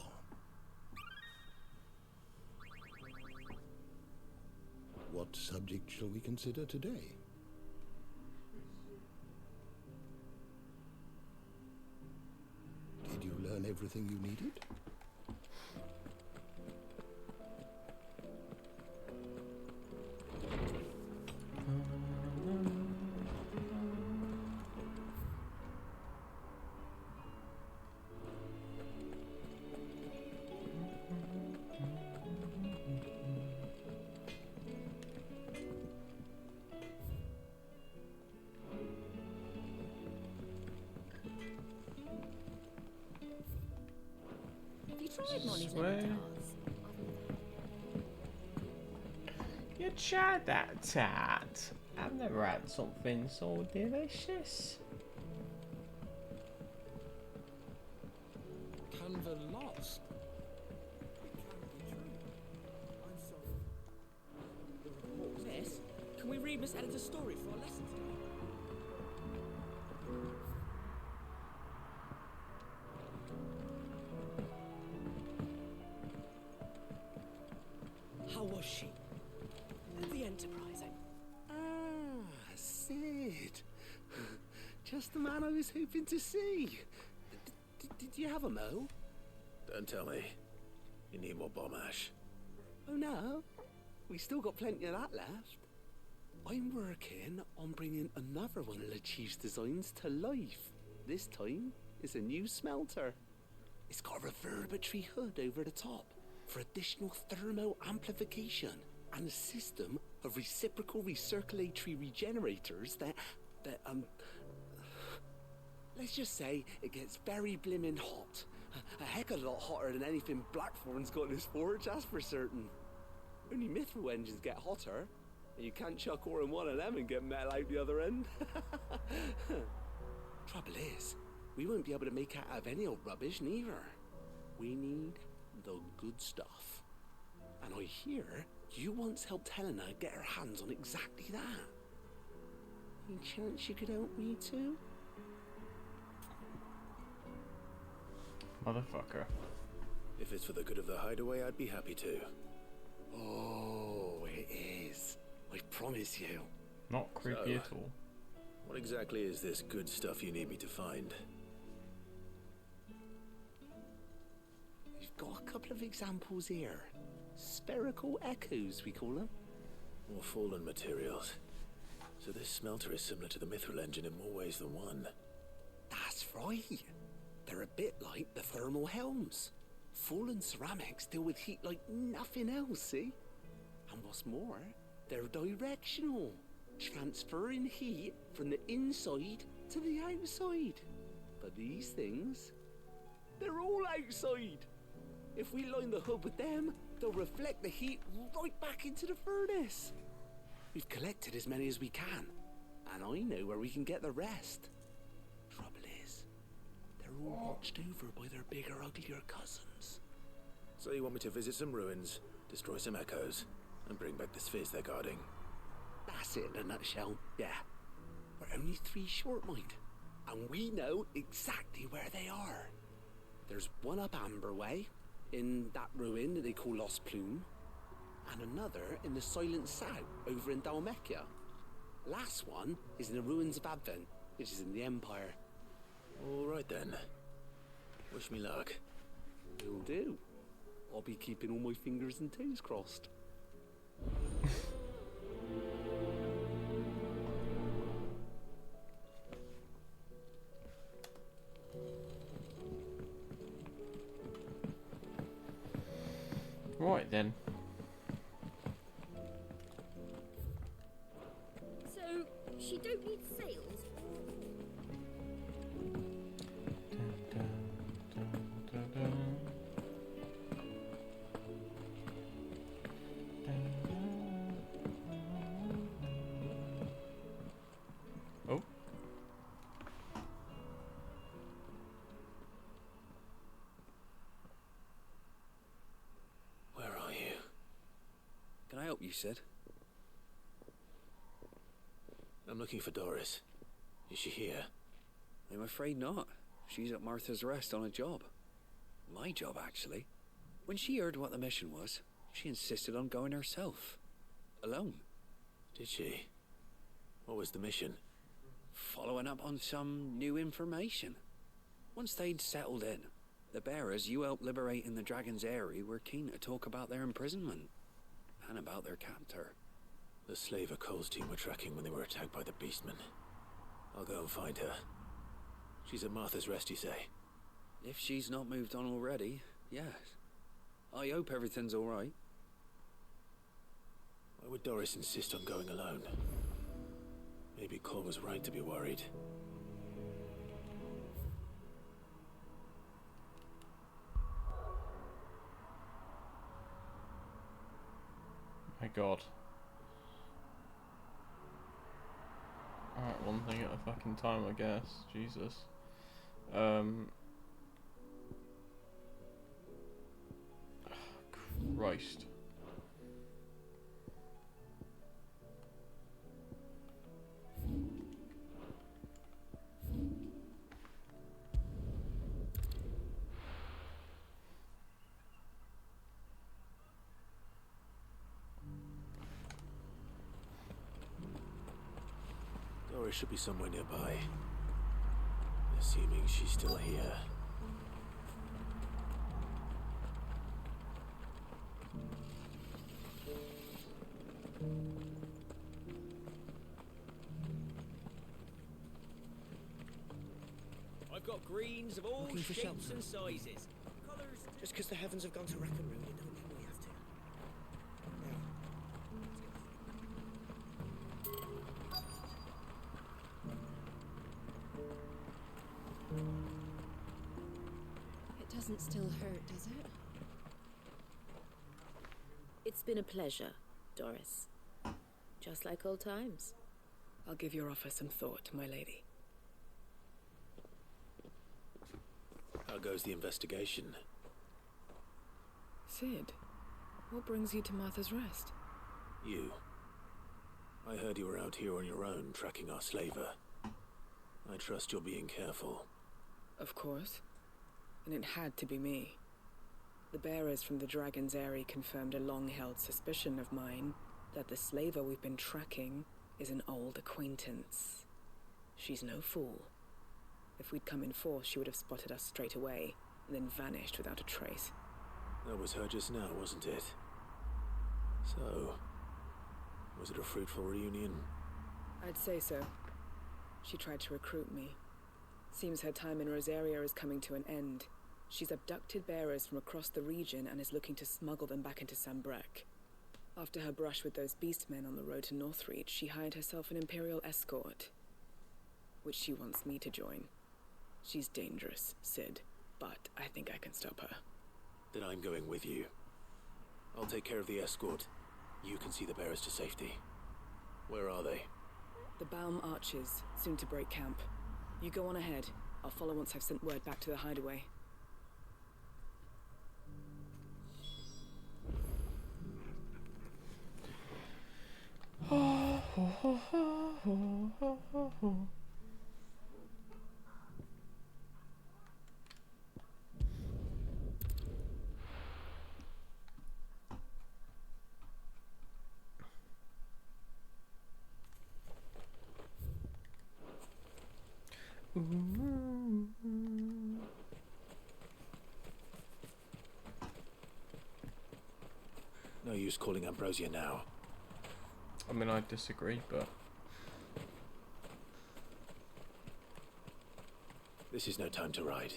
What subject shall we consider today? Did you learn everything you needed? Have you tried Molly's Way. lemon tarts? Yeah, try that tart. I've never had something so delicious. Canva lost. Miss, can we read Miss Editor's story for our lesson today? How was she? The Enterprise, Sid. Just the man I was hoping to see. Did you have a mo? Don't tell me. You need more bomb ash. Oh no, we still got plenty of that left. I'm working on bringing another one of the Chief's designs to life. This time, it's a new smelter. It's got a reverberatory hood over the top for additional thermal amplification and a system of reciprocal recirculatory regenerators that let's just say it gets very blimmin' hot. A heck of a lot hotter than anything Blackthorn's got in his forge, that's for certain. Only mithril engines get hotter, and you can't chuck ore in one of them and get metal out the other end. Trouble is, we won't be able to make out of any old rubbish neither. We need the good stuff. And I hear you once helped Helena get her hands on exactly that. Any chance you could help me too? Motherfucker. If it's for the good of the hideaway, I'd be happy to. Oh, it is. I promise you. Not creepy at all. What exactly is this good stuff you need me to find? We've got a couple of examples here. Spherical echoes, we call them. More fallen materials. So this smelter is similar to the mithril engine in more ways than one. That's right. They're a bit like the thermal helms. Fallen ceramics deal with heat like nothing else, see? And what's more, they're directional, transferring heat from the inside to the outside. But these things, they're all outside. If we line the hood with them, they'll reflect the heat right back into the furnace. We've collected as many as we can, and I know where we can get the rest. Trouble is, they're all watched over by their bigger, uglier cousins. So you want me to visit some ruins, destroy some echoes, and bring back the spheres they're guarding? That's it in a nutshell, yeah. We're only 3 short, mind, and we know exactly where they are. There's one up Amber Way, in that ruin that they call Lost Plume, and another in the Silent South, over in Dalmekia. Last one is in the ruins of Advent, which is in the Empire. All right then. Wish me luck. Will do. I'll be keeping all my fingers and toes crossed. Right then. So, she don't need sails? Oh. Where are you? Can I help you, Sid? I'm looking for Doris. Is she here? I'm afraid not. She's at Martha's Rest on a job. My job, actually. When she heard what the mission was, she insisted on going herself. Alone. Did she? What was the mission? Following up on some new information. Once they'd settled in, the bearers you helped liberate in the Dragon's Eyrie were keen to talk about their imprisonment. And about their captor. The slaver Cole's team were tracking when they were attacked by the Beastmen. I'll go and find her. She's at Martha's Rest, you say? If she's not moved on already, yes. I hope everything's all right. Why would Doris insist on going alone? Maybe Cole was right to be worried. My God. Alright, one thing at a fucking time, I guess. Jesus. Christ. Doris should be somewhere nearby. Assuming she's still here. I've got greens of all Looking for shapes shelter. and sizes. Colours. Just because the heavens have gone to rack and ruin, it don't mean we have to. It doesn't still hurt, does it? It's been a pleasure, Doris. Just like old times. I'll give your offer some thought, my lady. How goes the investigation? Sid, what brings you to Martha's Rest? You. I heard you were out here on your own, tracking our slaver. I trust you're being careful. Of course. And it had to be me. The bearers from the Dragon's Eyrie confirmed a long-held suspicion of mine that the slaver we've been tracking is an old acquaintance. She's no fool. If we'd come in force, she would have spotted us straight away, and then vanished without a trace. That was her just now, wasn't it? So, was it a fruitful reunion? I'd say so. She tried to recruit me. Seems her time in Rosaria is coming to an end. She's abducted bearers from across the region and is looking to smuggle them back into Sambrec. After her brush with those beastmen on the road to Northreach, she hired herself an Imperial escort, which she wants me to join. She's dangerous, Sid, but I think I can stop her. Then I'm going with you. I'll take care of the escort. You can see the bearers to safety. Where are they? The Baum Archers, soon to break camp. You go on ahead. I'll follow once I've sent word back to the hideaway. No use calling Ambrosia now. I mean, I disagree, but... This is no time to ride.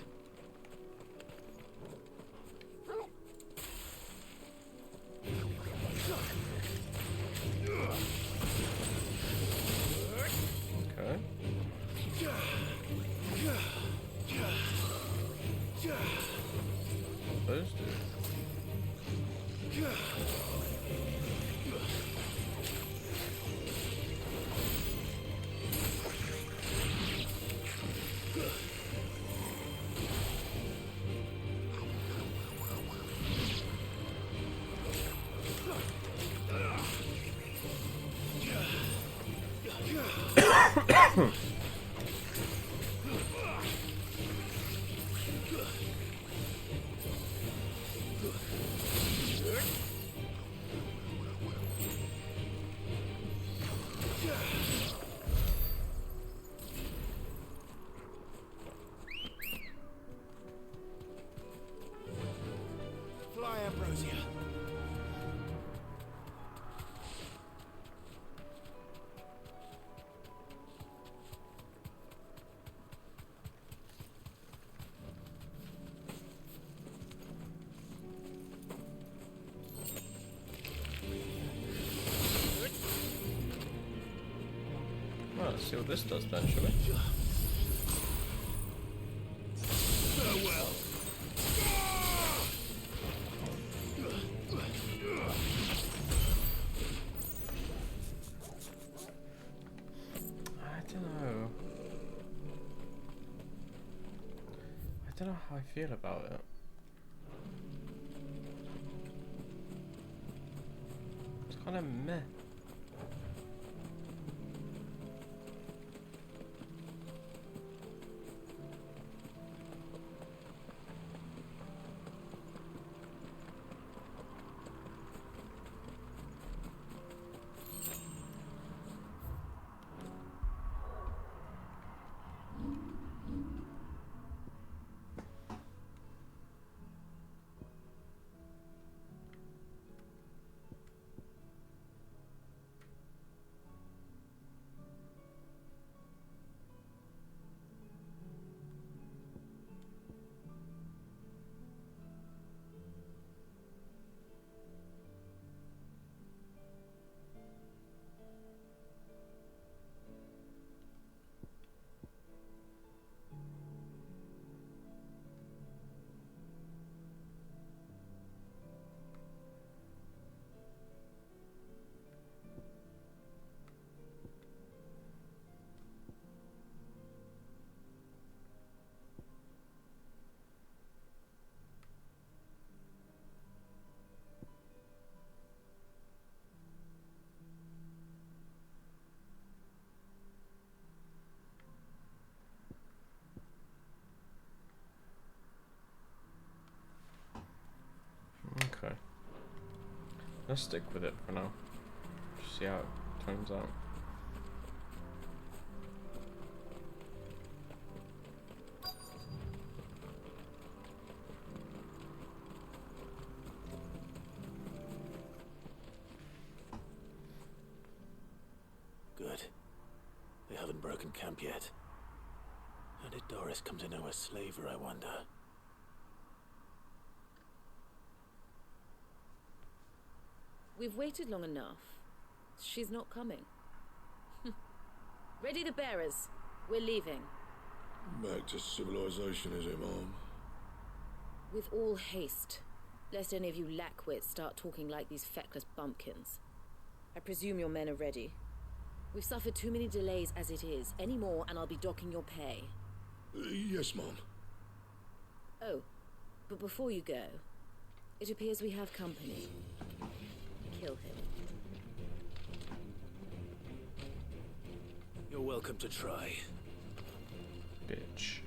Okay. Those do. Fly, Ambrosia. Well, let's see what this does then, shall we? Farewell. I don't how I feel about it. It's kind of meh. Okay. Let's stick with it for now. See how it turns out. Good. They haven't broken camp yet. How did Doris come to know a slaver, I wonder? We've waited long enough. She's not coming. Ready the bearers. We're leaving. Back to civilization, is it, Mom? With all haste. Lest any of you lackwits start talking like these feckless bumpkins. I presume your men are ready. We've suffered too many delays as it is. Any more and I'll be docking your pay. Yes, Mom. Oh, but before you go, it appears we have company. Kill him. You're welcome to try. Bitch.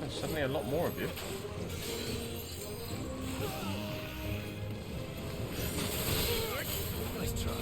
There's suddenly a lot more of you. Nice try.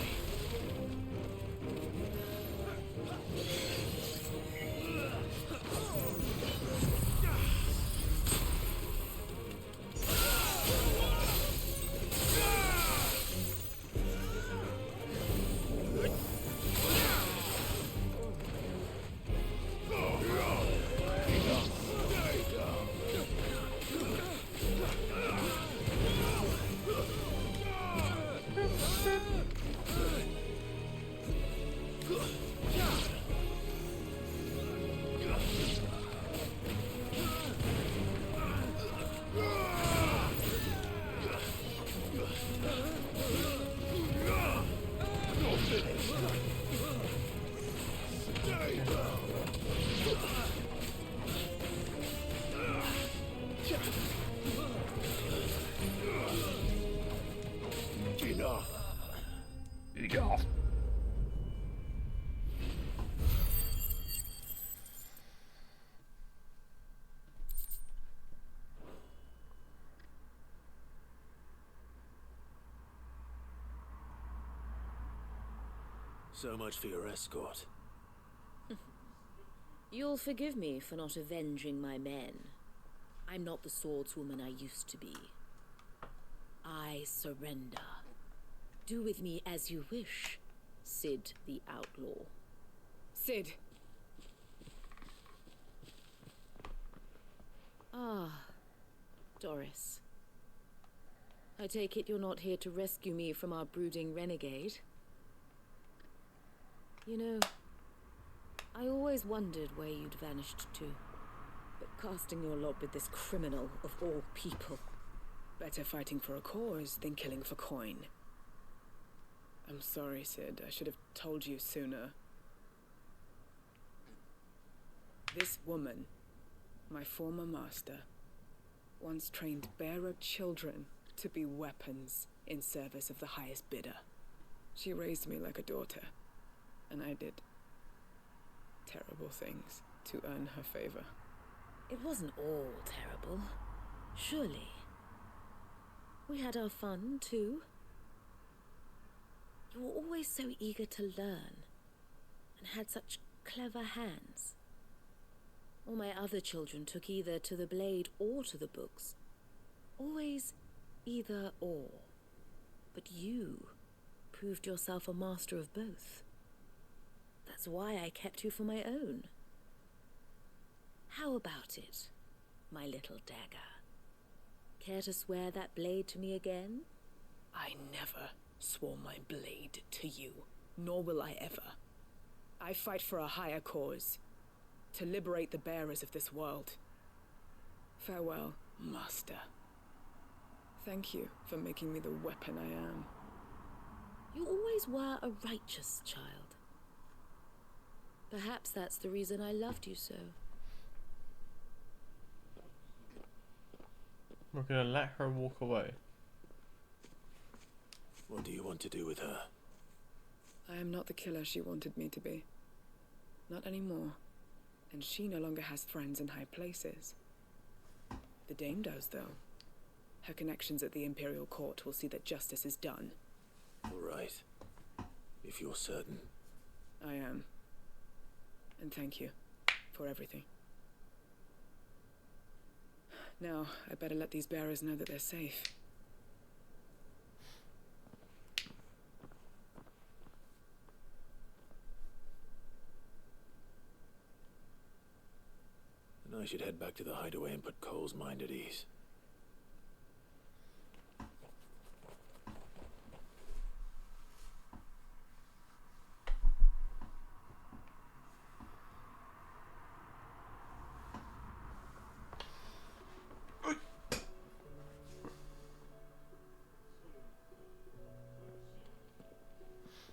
Enough. So much for your escort. You'll forgive me for not avenging my men. I'm not the swordswoman I used to be. I surrender. Do with me as you wish, Sid the Outlaw. Sid! Ah, Doris. I take it you're not here to rescue me from our brooding renegade? You know, I always wondered where you'd vanished to. But casting your lot with this criminal of all people. Better fighting for a cause than killing for coin. I'm sorry, Sid. I should have told you sooner. This woman, my former master, once trained bearer children to be weapons in service of the highest bidder. She raised me like a daughter, and I did terrible things to earn her favor. It wasn't all terrible, surely. We had our fun, too. You were always so eager to learn, and had such clever hands. All my other children took either to the blade or to the books. Always either or. But you proved yourself a master of both. That's why I kept you for my own. How about it, my little dagger? Care to swear that blade to me again? I never swore my blade to you, nor will I ever. I fight for a higher cause, to liberate the bearers of this world. Farewell, Master. Thank you for making me the weapon I am. You always were a righteous child. Perhaps that's the reason I loved you so. We're gonna let her walk away. What do you want to do with her? I am not the killer she wanted me to be. Not anymore. And she no longer has friends in high places. The Dame does, though. Her connections at the Imperial Court will see that justice is done. All right. If you're certain. I am. And thank you for everything. Now, I better let these bearers know that they're safe. And I should head back to the hideaway and put Cole's mind at ease.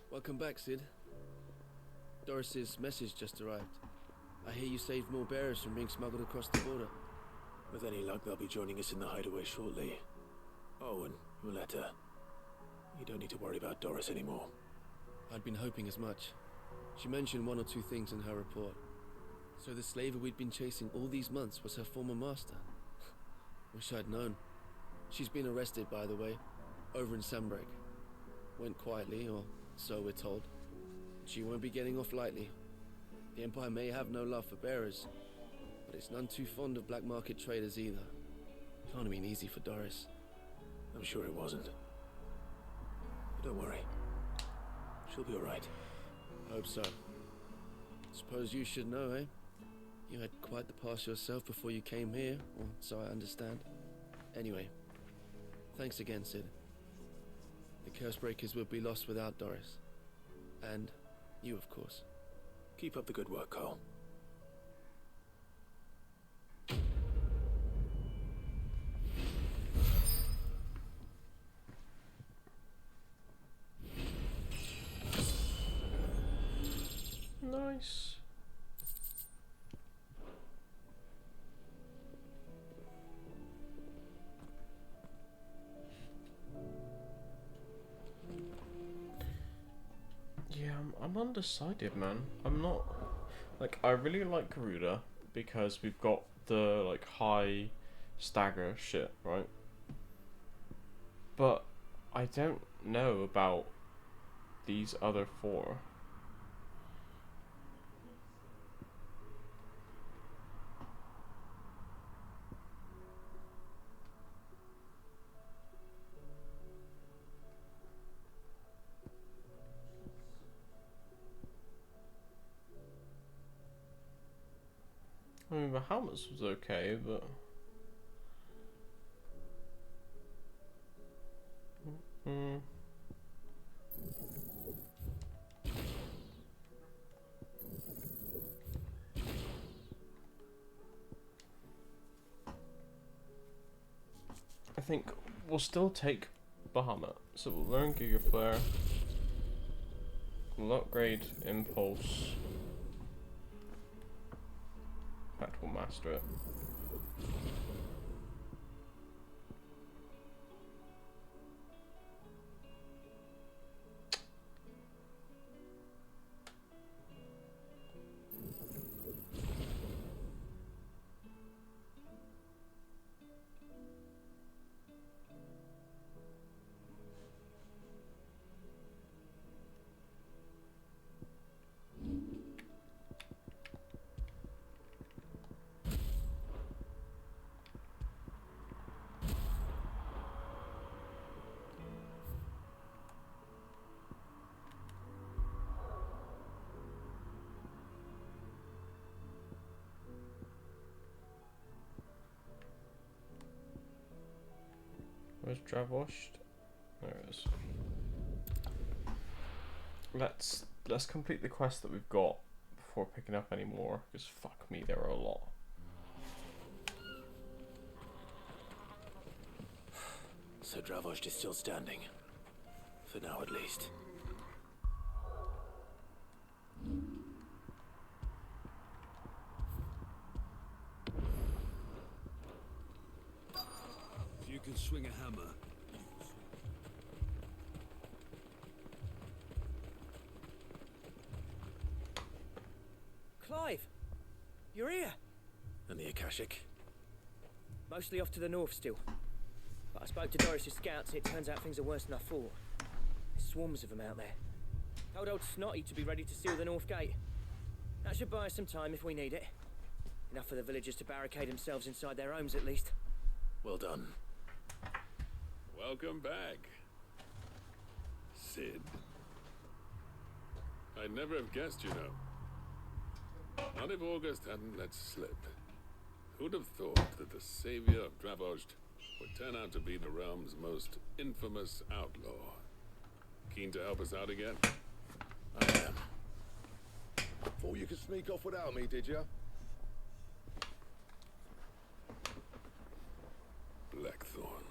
Welcome back, Sid. Doris's message just arrived. I hear you saved more bearers from being smuggled across the border. With any luck, they'll be joining us in the hideaway shortly. Oh, and your letter. You don't need to worry about Doris anymore. I'd been hoping as much. She mentioned one or two things in her report. So the slaver we'd been chasing all these months was her former master. Wish I'd known. She's been arrested, by the way, over in Sunbreak. Went quietly, or so we're told. She won't be getting off lightly. The Empire may have no love for bearers, but it's none too fond of black market traders either. Can't have been easy for Doris. I'm sure it wasn't. But don't worry. She'll be alright. Hope so. Suppose you should know, eh? You had quite the past yourself before you came here, or so I understand. Anyway, thanks again, Sid. The Cursebreakers would be lost without Doris. And you, of course. Keep up the good work, Cole. Nice. Yeah, I'm undecided, man. I'm not... Like, I really like Garuda because we've got the, like, high stagger shit, right? But I don't know about these other four. I mean, the helmets was okay, but... I think we'll still take Bahamut, so we'll learn Giga Flare. We'll upgrade Impulse. we'll master it. Where's Dravoshed? There it is. Let's complete the quest that we've got before picking up any more, because fuck me, there are a lot. So Dravoshed is still standing. For now, at least. If you can swing a hammer. Clive! You're here! And the Akashic? Mostly off to the north still. But I spoke to Doris's scouts and it turns out things are worse than I thought. There's swarms of them out there. Told old Snotty to be ready to seal the north gate. That should buy us some time if we need it. Enough for the villagers to barricade themselves inside their homes at least. Well done. Welcome back, Sid. I'd never have guessed, you know. Not if August hadn't let slip. Who'd have thought that the savior of Dravoshed would turn out to be the realm's most infamous outlaw? Keen to help us out again? I am. Thought you could sneak off without me, did you? Blackthorn.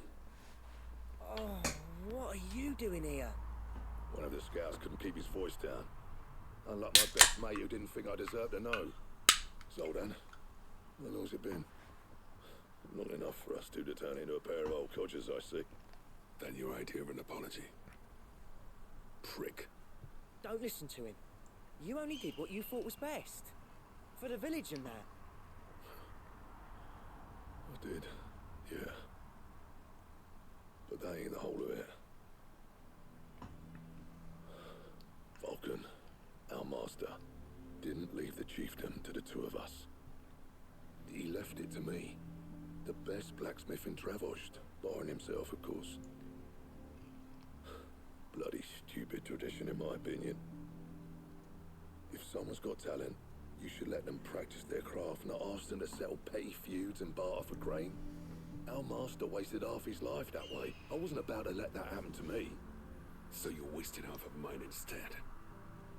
Oh, what are you doing here? One of the scouts couldn't keep his voice down. Unlike my best mate who didn't think I deserved to know. So then, how long's it been? Not enough for us two to turn into a pair of old codgers, I see. Then your idea of an apology. Prick. Don't listen to him. You only did what you thought was best. For the village and that. I did, yeah. But that ain't the whole of it. Vulcan, our master, didn't leave the chieftain to the two of us. He left it to me. The best blacksmith in Dravoshed, barring himself, of course. Bloody stupid tradition, in my opinion. If someone's got talent, you should let them practice their craft, not ask them to settle petty feuds and barter for grain. Our master wasted half his life that way. I wasn't about to let that happen to me. So you wasted half of mine instead.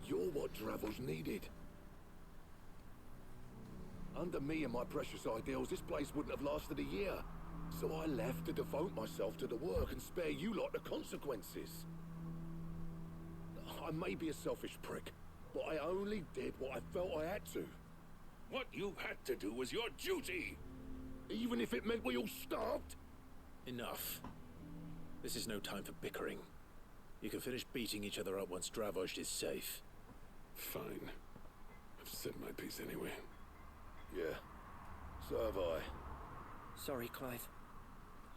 You're what Dravoshed needed. Under me and my precious ideals, this place wouldn't have lasted a year. So I left to devote myself to the work and spare you lot the consequences. I may be a selfish prick, but I only did what I felt I had to. What you had to do was your duty! Even if it meant we all starved? Enough. This is no time for bickering. You can finish beating each other up once Dravoshed is safe. Fine. I've said my piece anyway. Yeah. So have I. Sorry, Clive.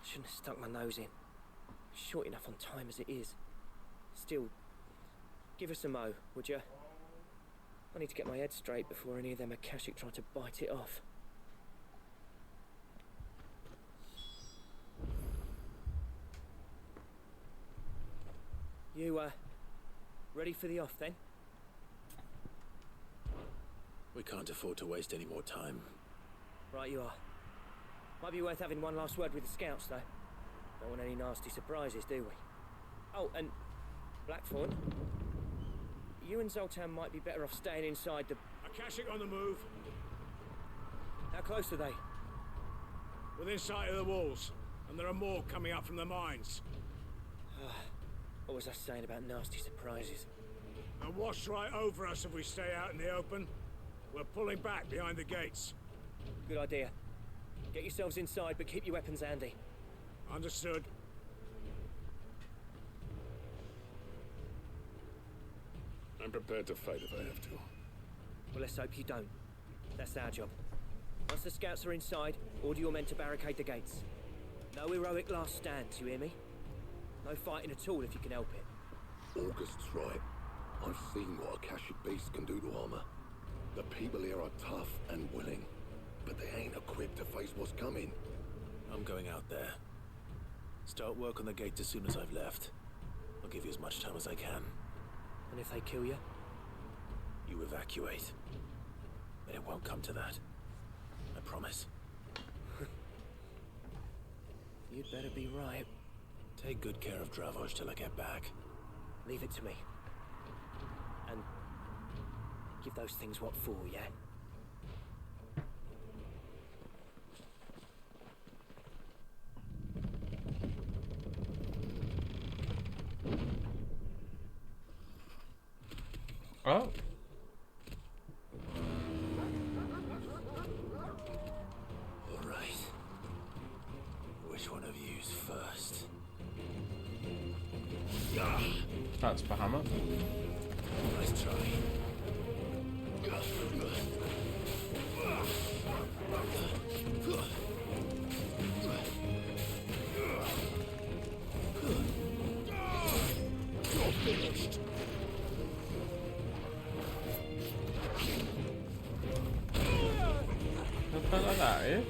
I shouldn't have stuck my nose in. Short enough on time as it is. Still, give us a mo, would you? I need to get my head straight before any of them Akashic try to bite it off. You, ready for the off then? We can't afford to waste any more time. Right you are. Might be worth having one last word with the scouts, though. Don't want any nasty surprises, do we? Oh, and Blackthorn, you and Zoltan might be better off staying inside the... Akashic on the move. How close are they? Within sight of the walls, and there are more coming up from the mines. What was I saying about nasty surprises? And wash right over us if we stay out in the open. We're pulling back behind the gates. Good idea. Get yourselves inside, but keep your weapons handy. Understood. I'm prepared to fight if I have to. Well, let's hope you don't. That's our job. Once the scouts are inside, order your men to barricade the gates. No heroic last stands, you hear me? No fighting at all if you can help it. August's right. I've seen what a Akashic beast can do to armor. The people here are tough and willing, but they ain't equipped to face what's coming. I'm going out there. Start work on the gate as soon as I've left. I'll give you as much time as I can. And if they kill you? You evacuate. But it won't come to that. I promise. You'd better be right. Take good care of Dravoj till I get back. Leave it to me. And give those things what for, yeah? Oh. All right. Which one of you's first? That's Bahamut. Nice try. You're finished. Something like that, eh?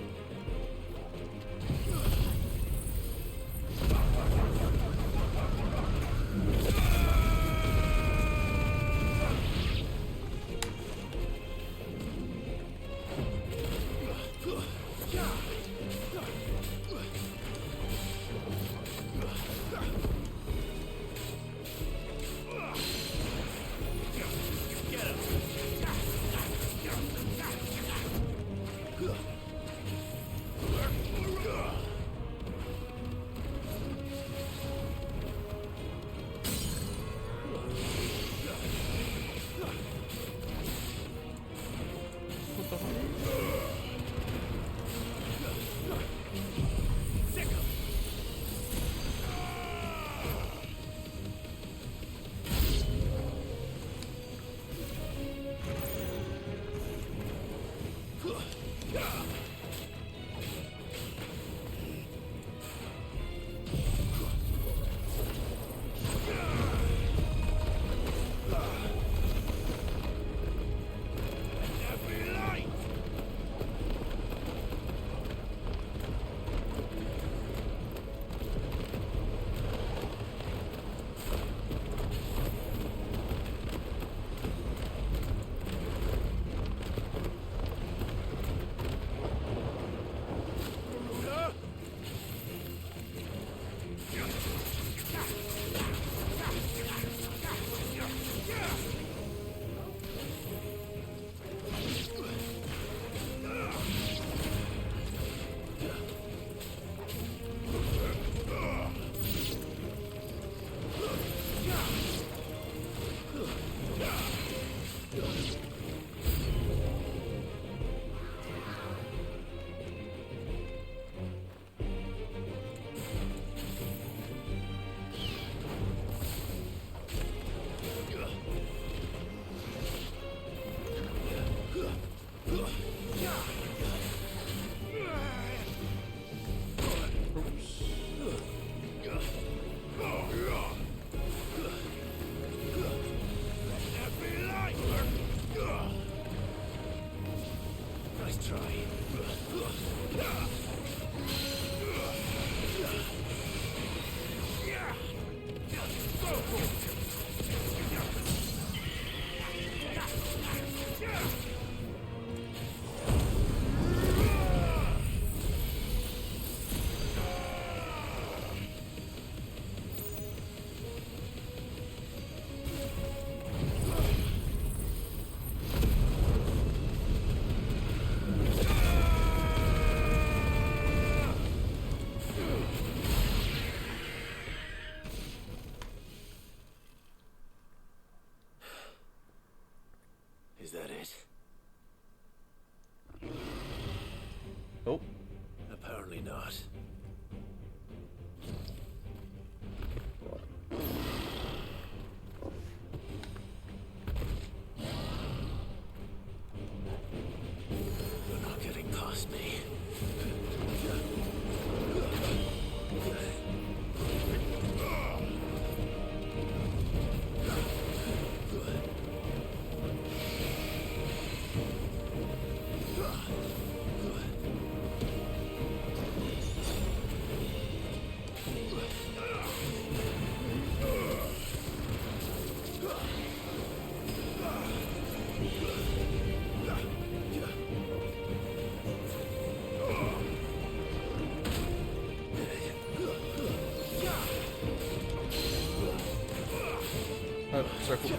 Oh, circle.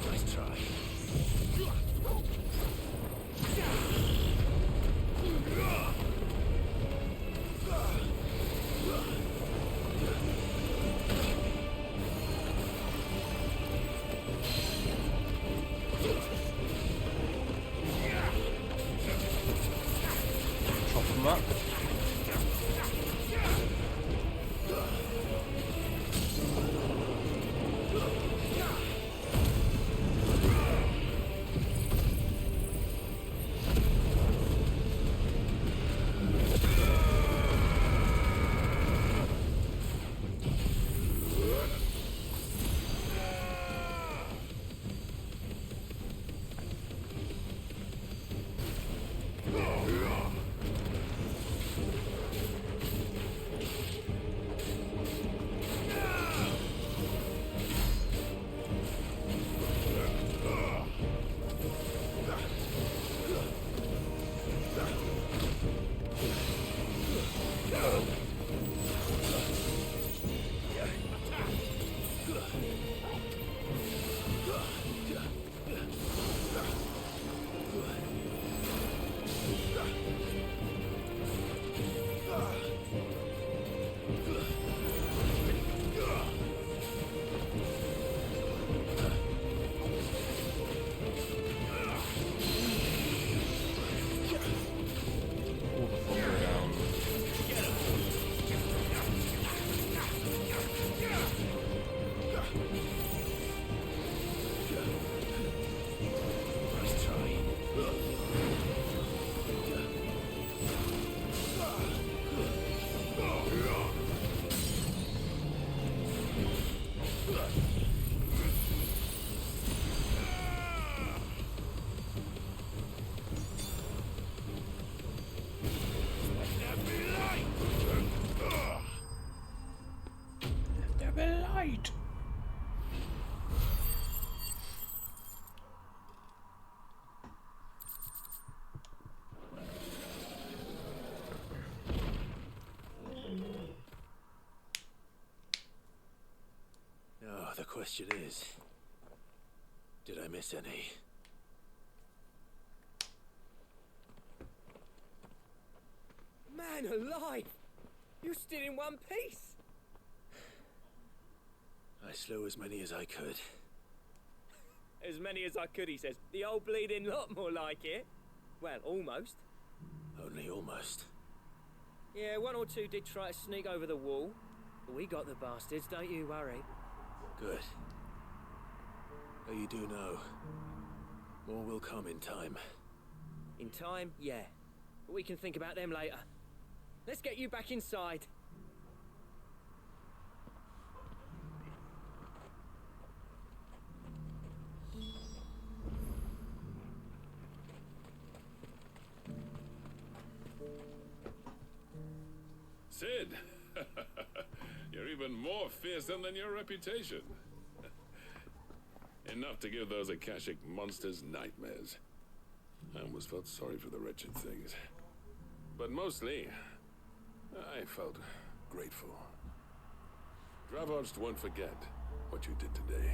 Nice try. Chop them up. Pull the thunder down. Nice try. There be light. Oh, the question is, did I miss any? Man alive! You're still in one piece! I slew as many as I could. As many as I could, he says. The old bleeding lot, more like it. Well, almost. Only almost. Yeah, one or two did try to sneak over the wall. But we got the bastards, don't you worry. Good. But you do know, more will come in time. In time, yeah. But we can think about them later. Let's get you back inside. Sid! You're even more fearsome than your reputation. Enough to give those Akashic monsters nightmares. I almost felt sorry for the wretched things. But mostly, I felt grateful. Dravost won't forget what you did today.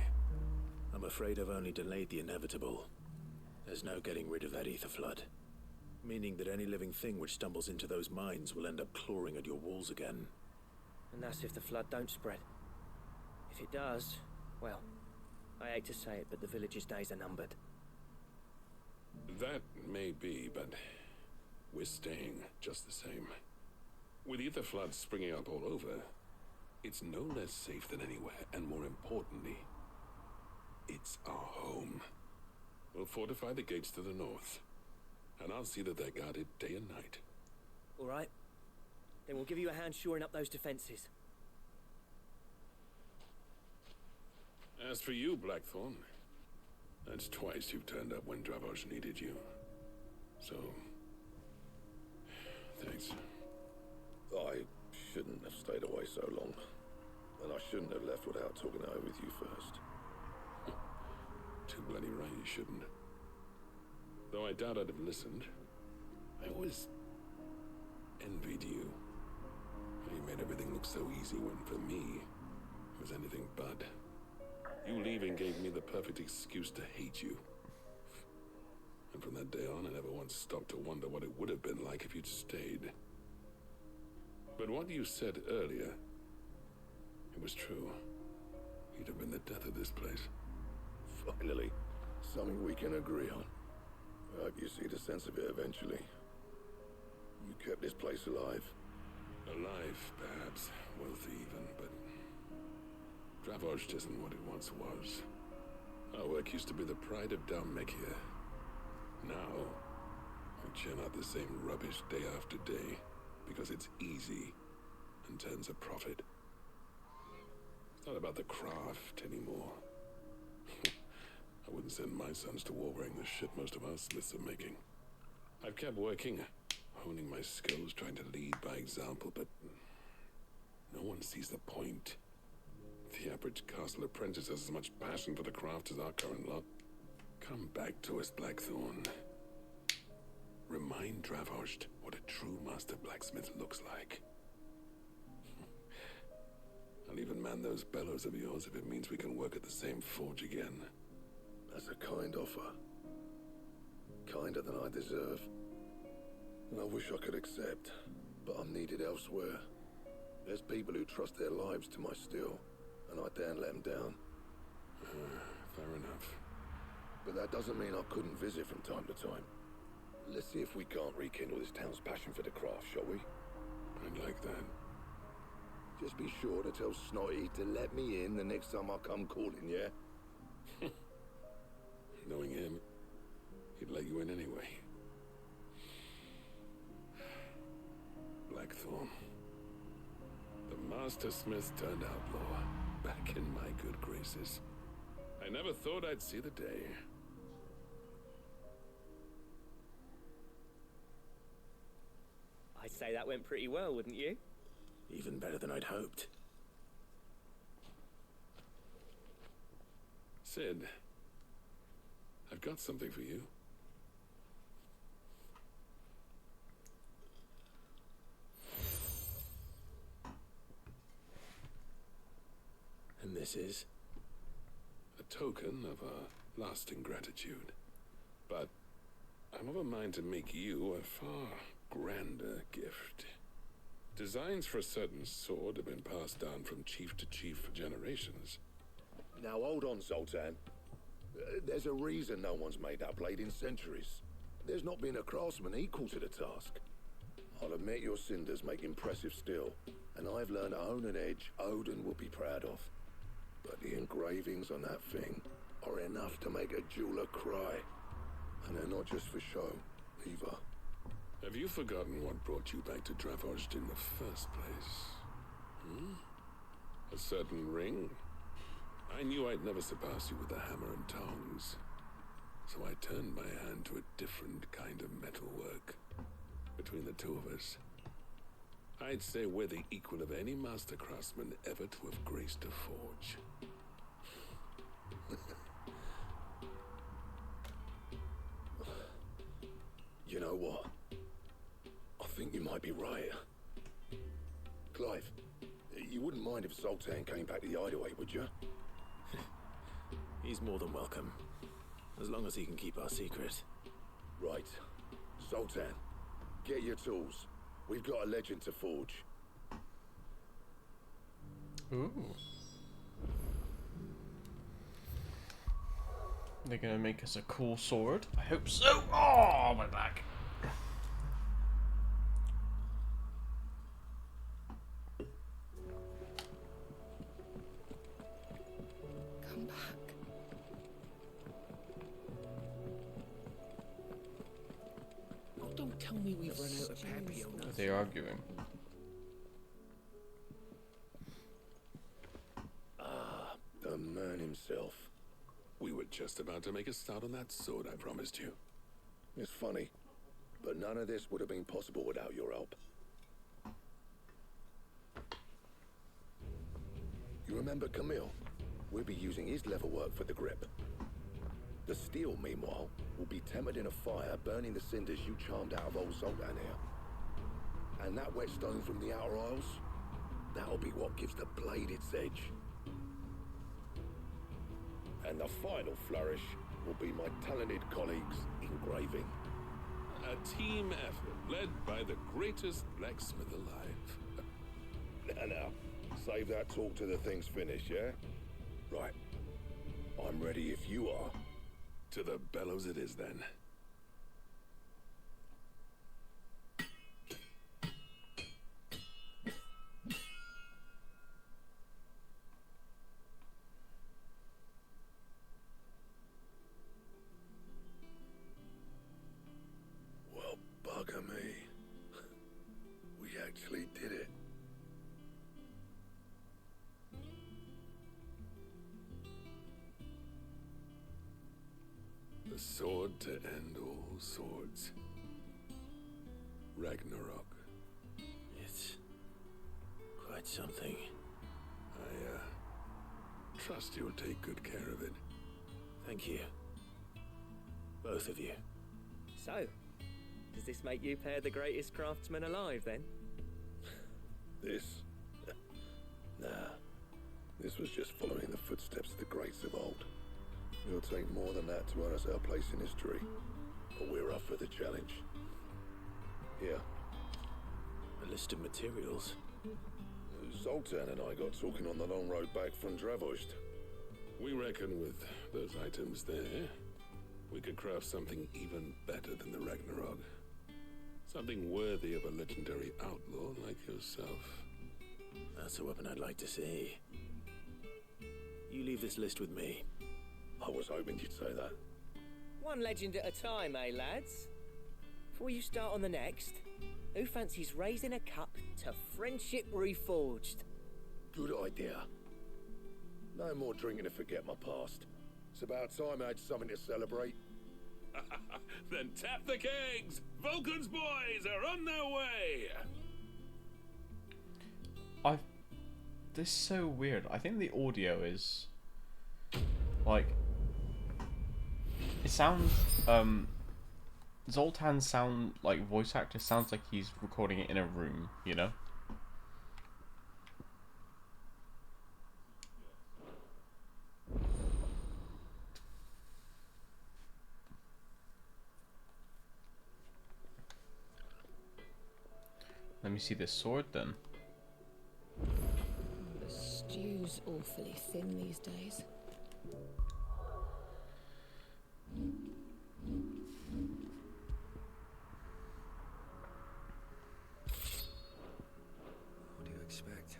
I'm afraid I've only delayed the inevitable. There's no getting rid of that ether flood. Meaning that any living thing which stumbles into those mines will end up clawing at your walls again. And that's if the flood don't spread. If it does, well, I hate to say it, but the village's days are numbered. That may be, but we're staying just the same. With ether floods springing up all over, it's no less safe than anywhere, and more importantly, it's our home. We'll fortify the gates to the north, and I'll see that they're guarded day and night. All right. Then we'll give you a hand shoring up those defenses. As for you, Blackthorn, that's twice you've turned up when Dravos needed you. So, thanks. I shouldn't have stayed away so long. And I shouldn't have left without talking it over with you first. Too bloody right you shouldn't. Though I doubt I'd have listened. I always envied you. You made everything look so easy when, for me, it was anything but. You leaving gave me the perfect excuse to hate you. And from that day on, I never once stopped to wonder what it would have been like if you'd stayed. But what you said earlier, it was true. You'd have been the death of this place. Finally, something we can agree on. I hope you see the sense of it eventually. You kept this place alive. Alive, perhaps. Wealthy even, but Dravos isn't what it once was. Our work used to be the pride of Dalmek here. Now, we churn out the same rubbish day after day because it's easy and turns a profit. It's not about the craft anymore. I wouldn't send my sons to war wearing the shit most of our smiths are making. I've kept working, honing my skills, trying to lead by example, but no one sees the point. The average castle apprentice has as much passion for the craft as our current lot. Come back to us, Blackthorn. Remind Dravos what a true master blacksmith looks like. I'll even man those bellows of yours if it means we can work at the same forge again. That's a kind offer. Kinder than I deserve. And I wish I could accept, but I'm needed elsewhere. There's people who trust their lives to my steel, and I daren't let them down. Fair enough. But that doesn't mean I couldn't visit from time to time. Let's see if we can't rekindle this town's passion for the craft, shall we? I'd like that. Just be sure to tell Snotty to let me in the next time I come calling, yeah? Knowing him, he'd let you in anyway. Blackthorn. The Master Smith turned outlaw, back in my good graces. I never thought I'd see the day. I'd say that went pretty well, wouldn't you? Even better than I'd hoped. Sid, I've got something for you. And this is? A token of our lasting gratitude. But I'm of a mind to make you a far grander gift. Designs for a certain sword have been passed down from chief to chief for generations. Now hold on, Zoltan. There's a reason no one's made that blade in centuries. There's not been a craftsman equal to the task. I'll admit your cinders make impressive steel, and I've learned to own an edge Odin will be proud of. But the engravings on that thing are enough to make a jeweler cry. And they're not just for show, either. Have you forgotten what brought you back to Dravos in the first place? A certain ring? I knew I'd never surpass you with the hammer and tongs. So I turned my hand to a different kind of metalwork. Between the two of us, I'd say we're the equal of any master craftsman ever to have graced a forge. You know what? I think you might be right. Clive, you wouldn't mind if Zoltan came back to the hideaway, would you? He's more than welcome. As long as he can keep our secret. Right. Zoltan, get your tools. We've got a legend to forge. Ooh. They're gonna make us a cool sword. I hope so. Oh, my back. Don't tell me we've run out of Papio Are now. they arguing? Ah, the man himself. We were just about to make a start on that sword I promised you. It's funny, but none of this would have been possible without your help. You remember Camille? We'll be using his leather work for the grip. The steel, meanwhile, will be tempered in a fire, burning the cinders you charmed out of old Zoltan here. And that whetstone from the Outer Isles, that'll be what gives the blade its edge. And the final flourish will be my talented colleagues' engraving. A team effort led by the greatest blacksmith alive. Now, save that talk till the thing's finished, yeah? Right. I'm ready if you are. To the bellows it is then. Well, bugger me. We actually did it. The sword to end all swords. Ragnarok. It's quite something. I trust you'll take good care of it. Thank you. Both of you. So, does this make you pair the greatest craftsmen alive, then? This? Nah. This was just following the footsteps of the greats of old. It'll take more than that to earn us our place in history. But we're up for the challenge. Here. A list of materials. Zoltan and I got talking on the long road back from Dravost. We reckon with those items there, we could craft something even better than the Ragnarok. Something worthy of a legendary outlaw like yourself. That's a weapon I'd like to see. You leave this list with me. I was hoping you'd say that. One legend at a time, eh, lads? Before you start on the next, who fancies raising a cup to friendship reforged? Good idea. No more drinking to forget my past. It's about time I had something to celebrate. Then tap the kegs! Vulcan's boys are on their way! This is so weird. I think the audio is like it sounds Zoltan's sound like voice actor sounds like he's recording it in a room, you know? Let me see this sword then. The stew's awfully thin these days. What do you expect?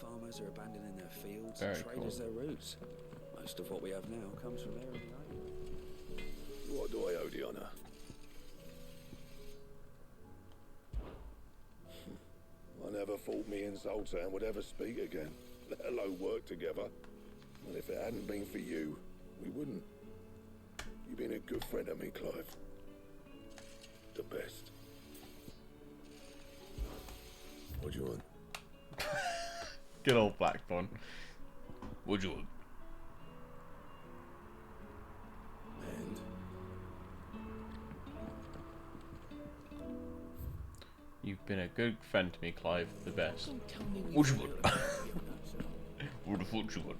Farmers are abandoning their fields, Very and traders cool. their roots. Most of what we have now comes from there in the island. What do I owe the honour? I never thought me and Zoltan would ever speak again, let alone work together. And if it hadn't been for you, we wouldn't. You've been a good friend of me, Clive. The best. What do you want? Good old Blackburn. What do you want? And You've been a good friend to me, Clive. The best. Don't tell me What do you want? What the fuck do you want?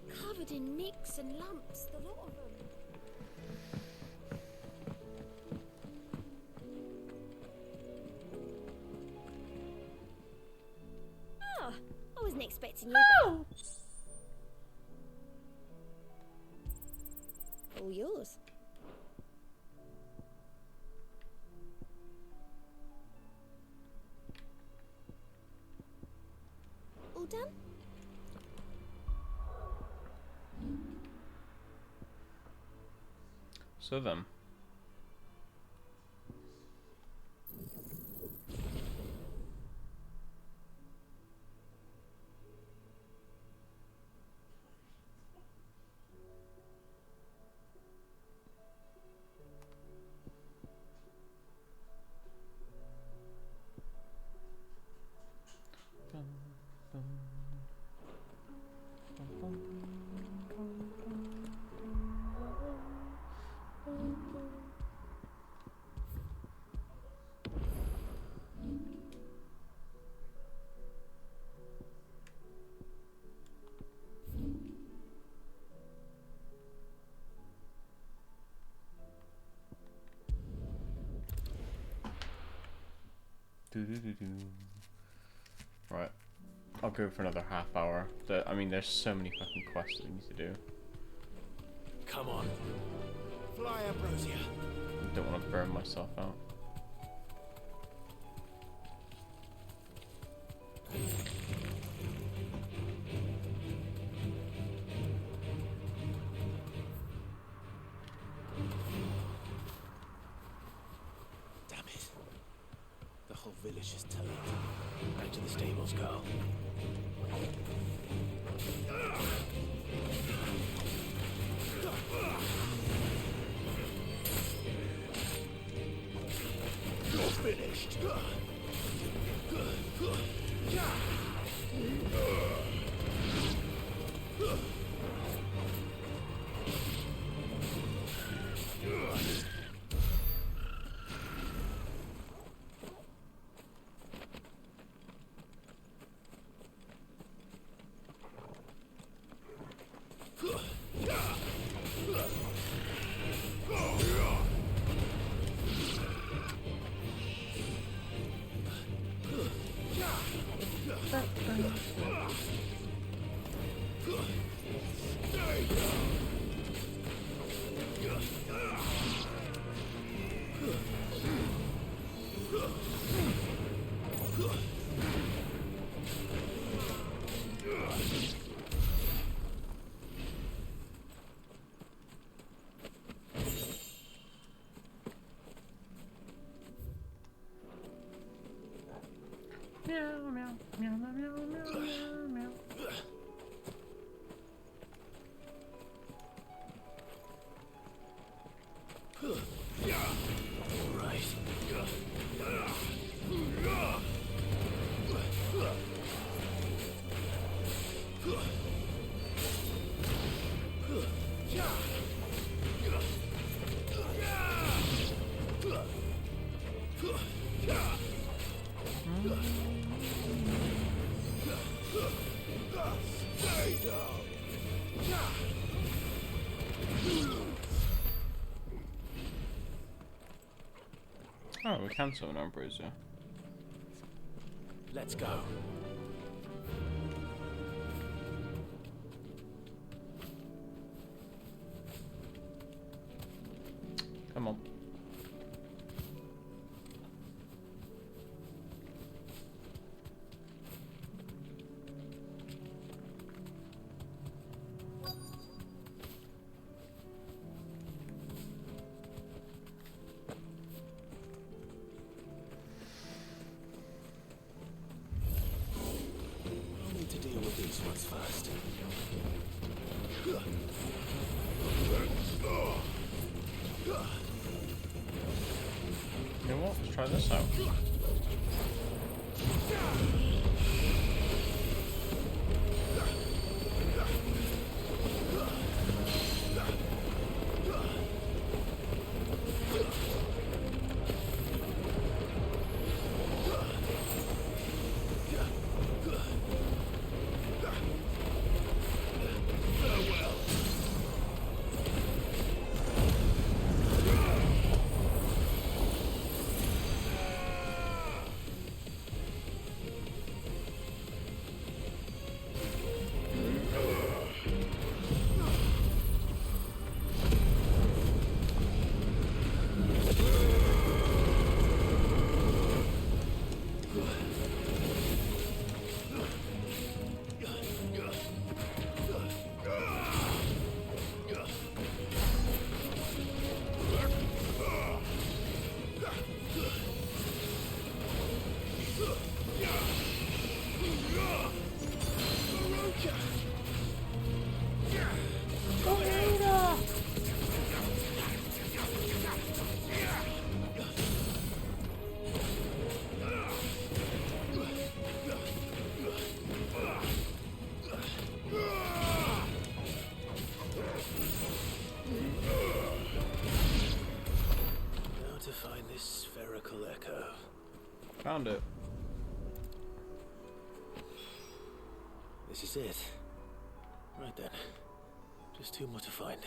Covered in nicks and lumps, the lot of them. Ah, I wasn't expecting you back. All yours. All done? So then. Right, I'll go for another half hour. I mean, there's so many fucking quests that we need to do. Come on. Fly, Ambrosia. I don't want to burn myself out. Damn it. The whole village is turned. Back to the stables, girl. You're finished. Meow, meow, meow, meow, meow, meow, meow. Oh, we can summon Ambrosia. Let's go. Come on. I'll need to deal with these ones first. You know what? Let's try this out. little echo. Found it. This is it. Right then. Just two more to find.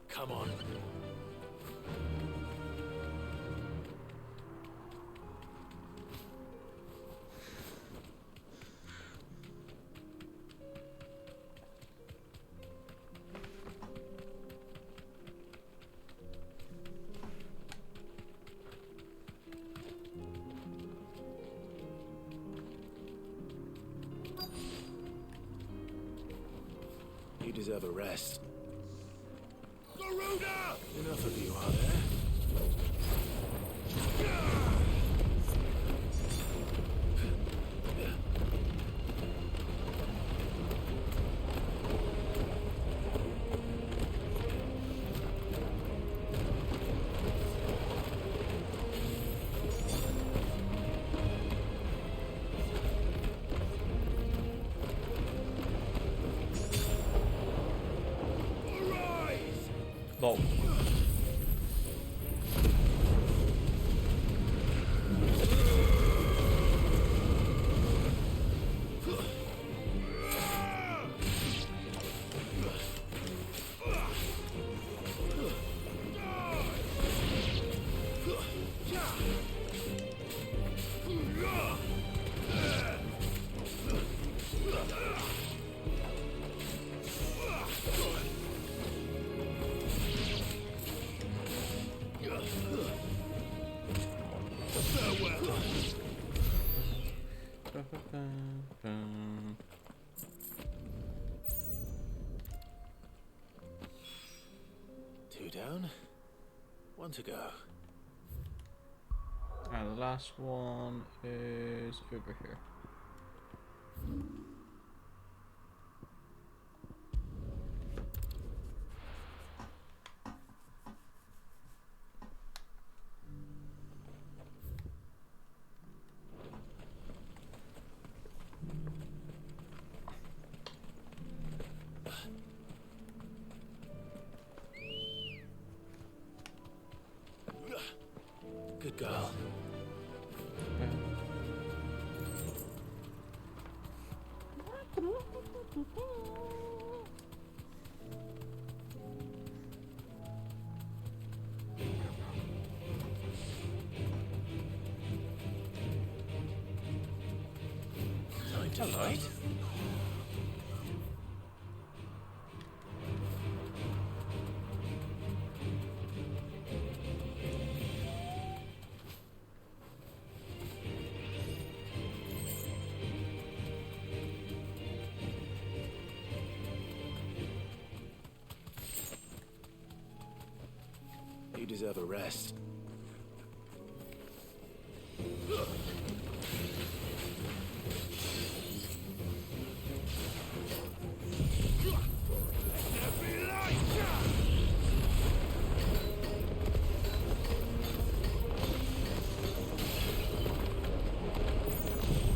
Come on. You deserve a rest. Garuda! Enough of you, are there? Lol. Two down. One to go. And the last one is over here. Good girl. Time to fight. You deserve a rest.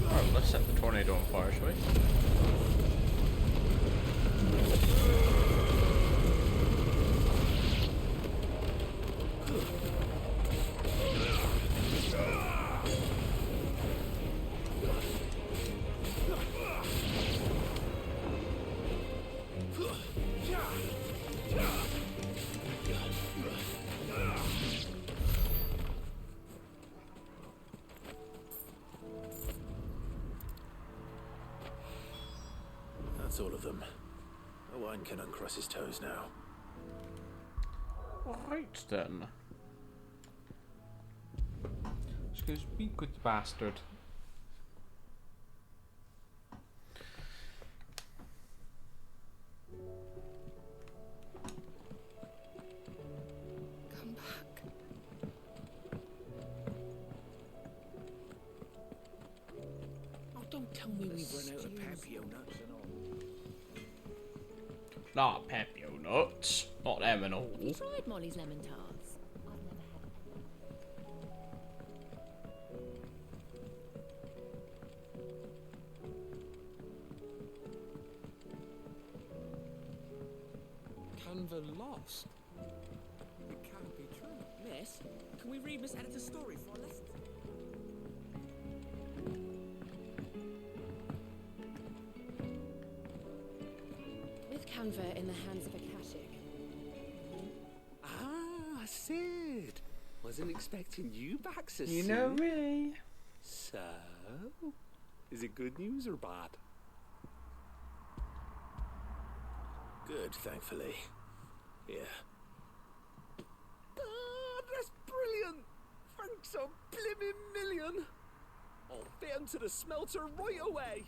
Alright, let's set the tornado on fire, shall we? That's all of them. No one can uncross his toes now. Right then. Excuse me, good bastard. Come back. Oh, don't tell Tell me we've run out of Papio nuts and all. Not Pepio nuts. Not them and all. Have you tried Molly's lemon tarts? Canva lost. It can't be true. Miss, can we read Miss Editor's story for a lesson? With Canva in the hands of Akashic. Ah, Sid. Wasn't expecting you back so soon. You know me. So, is it good news or bad? Good, thankfully. Yeah. Ah, that's brilliant. Thanks a blimmin' million. I'll fit 'em to the smelter right away.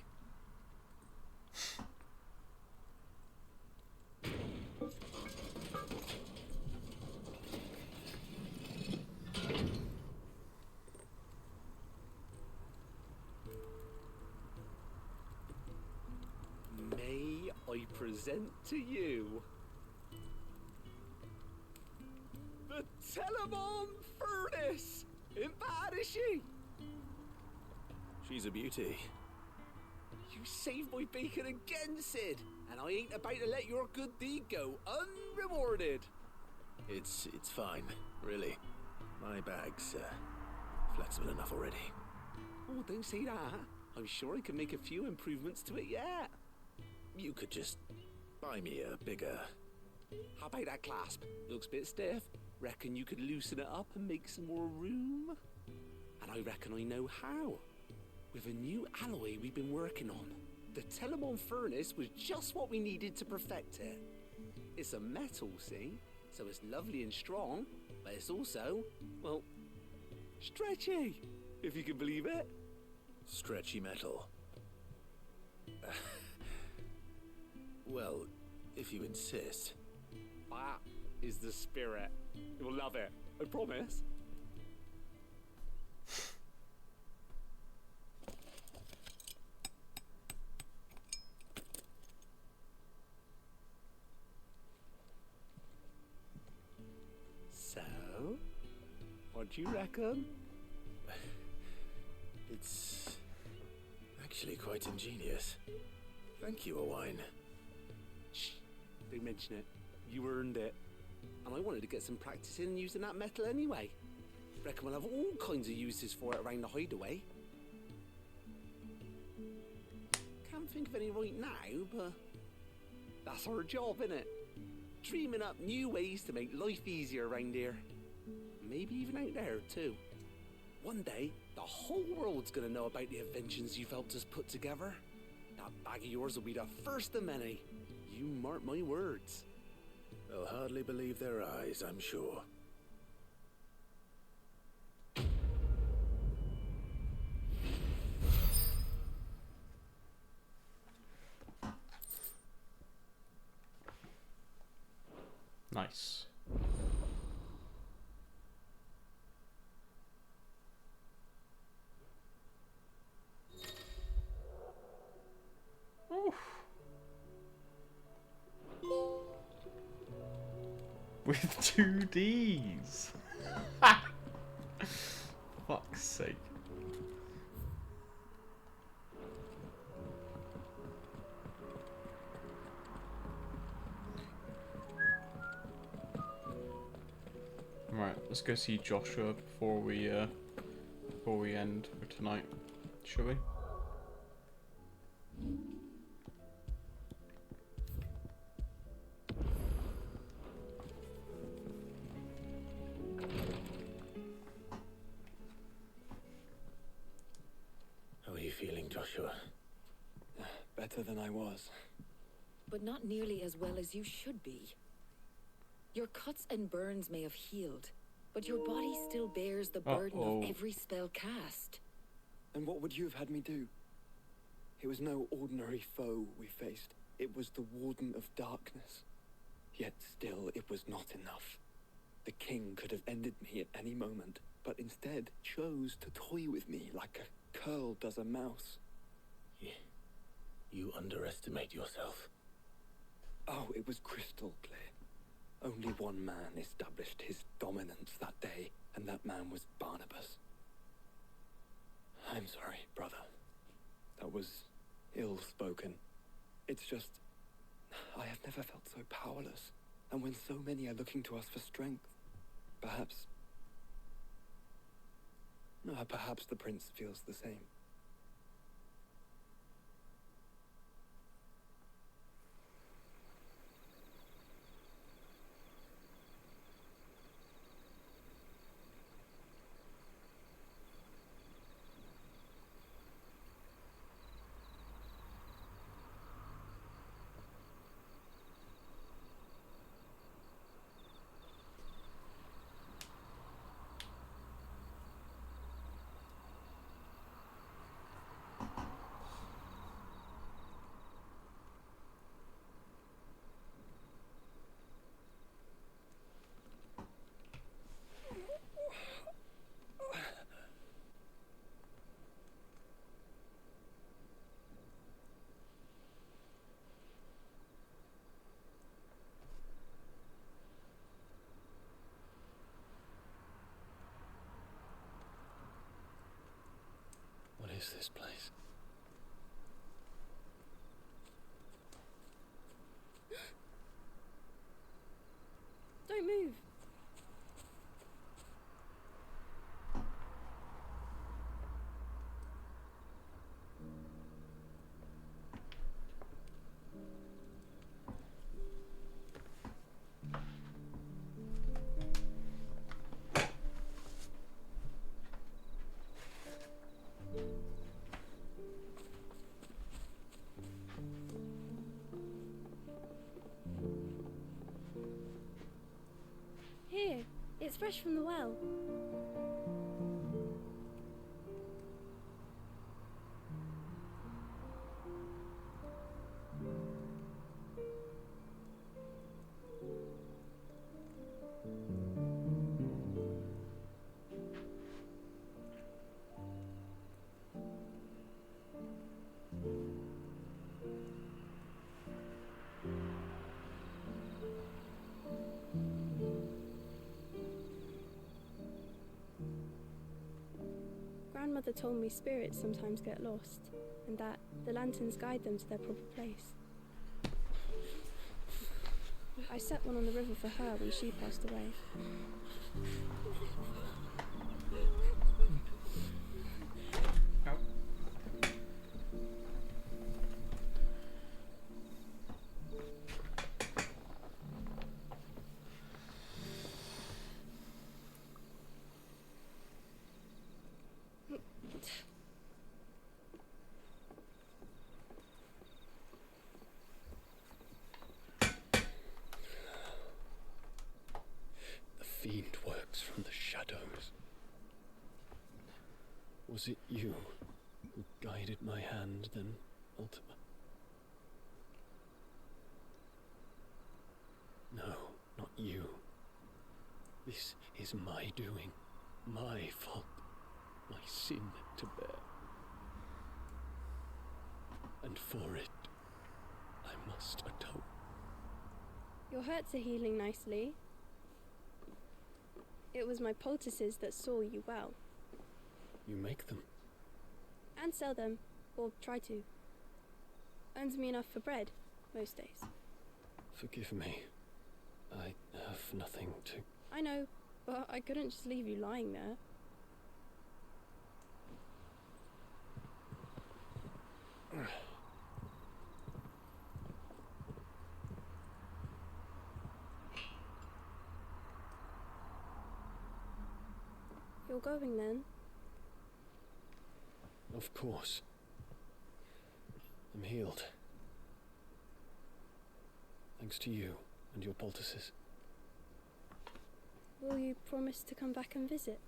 May I present to you the Telemon Furnace? Ain't bad, is she? She's a beauty. You saved my bacon again, Sid, and I ain't about to let your good deed go unrewarded. It's fine, really. My bag's flexible enough already. Oh, don't say that. I'm sure I can make a few improvements to it yet. You could just buy me a bigger... How about that clasp? Looks a bit stiff. Reckon you could loosen it up and make some more room? And I reckon I know how. With a new alloy we've been working on. The Telemon Furnace was just what we needed to perfect it. It's a metal, see? So it's lovely and strong, but it's also, well, stretchy, if you can believe it. Stretchy metal. Well, if you insist. That is the spirit. You'll love it, I promise. So, what do you reckon? It's actually quite ingenious. Thank you, Owain. Shh, don't mention it. You earned it. And I wanted to get some practice in using that metal anyway. Reckon we'll have all kinds of uses for it around the hideaway. Can't think of any right now, but that's our job, innit? Dreaming up new ways to make life easier around here. Maybe even out there, too. One day, the whole world's gonna know about the inventions you've helped us put together. That bag of yours will be the first of many. You mark my words. They'll hardly believe their eyes, I'm sure. Nice. Oof. With 2 Ds. Fuck's sake. Right, let's go see Joshua before we end for tonight, shall we? How are you feeling, Joshua? Better than I was. But not nearly as well as you should be. Your cuts and burns may have healed, but your body still bears the burden of every spell cast. And what would you have had me do? It was no ordinary foe we faced. It was the Warden of Darkness. Yet still, it was not enough. The king could have ended me at any moment, but instead chose to toy with me like a curl does a mouse. You underestimate yourself. Oh, it was crystal clear. Only one man established his dominance that day, and that man was Barnabas. I'm sorry, brother. That was ill-spoken. It's just, I have never felt so powerless. And when so many are looking to us for strength, perhaps the prince feels the same. What is this place? Don't move. Here, it's fresh from the well. Grandmother told me spirits sometimes get lost, and that the lanterns guide them to their proper place. I set one on the river for her when she passed away. The fiend works from the shadows. Was it you who guided my hand, then, Ultima? No, not you. This is my doing, my fault, my sin to bear. And for it, I must atone. Your hurts are healing nicely. It was my poultices that saw you well. You make them? And sell them, or try to. Earns me enough for bread, most days. Forgive me. I have nothing to... I know, but I couldn't just leave you lying there. You're going then? Of course. I'm healed. Thanks to you and your poultices. Will you promise to come back and visit?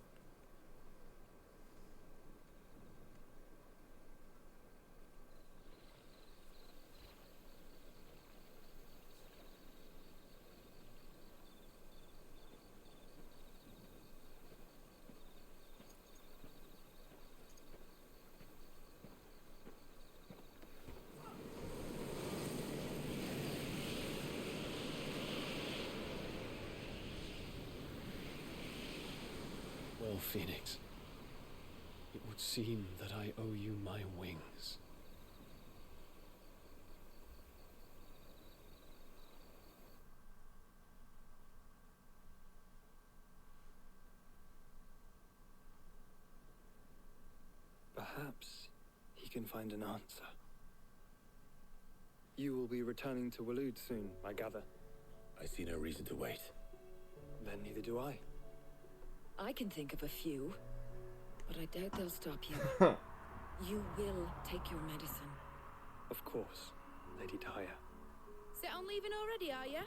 Well, Phoenix, it would seem that I owe you my wings. Perhaps he can find an answer. You will be returning to Waloed soon, I gather. I see no reason to wait. Then neither do I. I can think of a few, but I doubt they'll stop you. You will take your medicine. Of course, Lady Daya. Set on leaving already, are ya?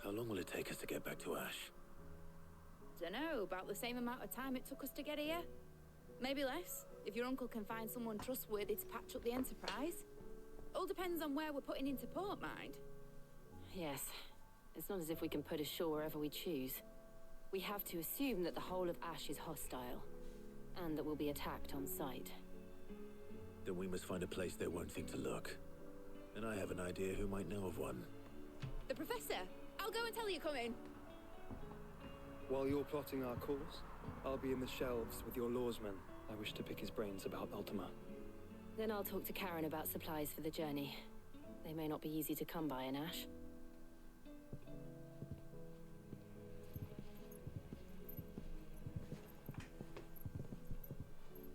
How long will it take us to get back to Ash? Dunno, about the same amount of time it took us to get here. Maybe less, if your uncle can find someone trustworthy to patch up the Enterprise. All depends on where we're putting into port, mind. Yes. It's not as if we can put ashore wherever we choose. We have to assume that the whole of Ash is hostile, and that we'll be attacked on sight. Then we must find a place they won't think to look. And I have an idea who might know of one. The Professor! I'll go and tell you coming. While you're plotting our course, I'll be in the shelves with your lawsman. I wish to pick his brains about Ultima. Then I'll talk to Karen about supplies for the journey. They may not be easy to come by in Ash.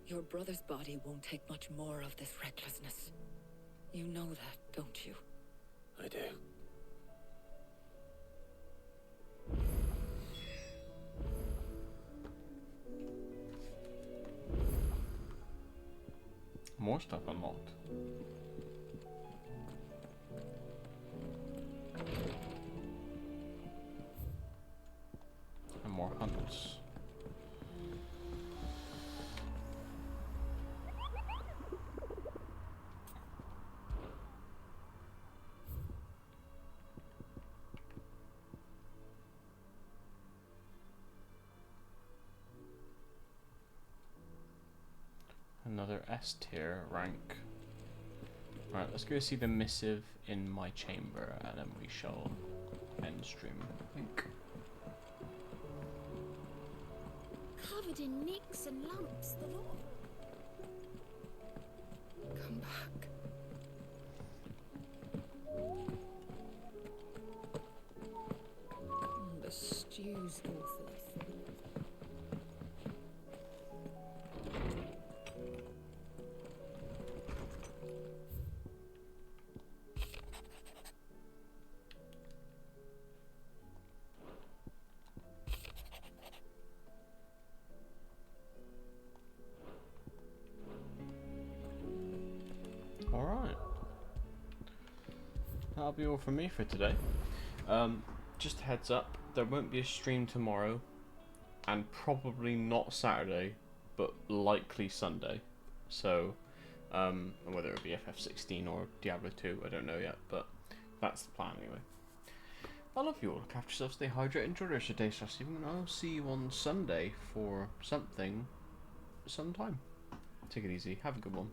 Your brother's body won't take much more of this recklessness. You know that, don't you? I do. More stuff unlocked. And more hunts. Another S tier rank. Alright, let's go see the missive in my chamber and then we shall end stream, I think. Covered in nicks and lumps, the lot. Come back. The stew's awfully thin. Alright. That'll be all from me for today. Just a heads up, there won't be a stream tomorrow, and probably not Saturday, but likely Sunday. So, whether it be FF16 or Diablo 2, I don't know yet, but that's the plan anyway. I love you all. Look after yourself, stay hydrated, enjoy the rest of your day, and I'll see you on Sunday for something, sometime. Take it easy. Have a good one.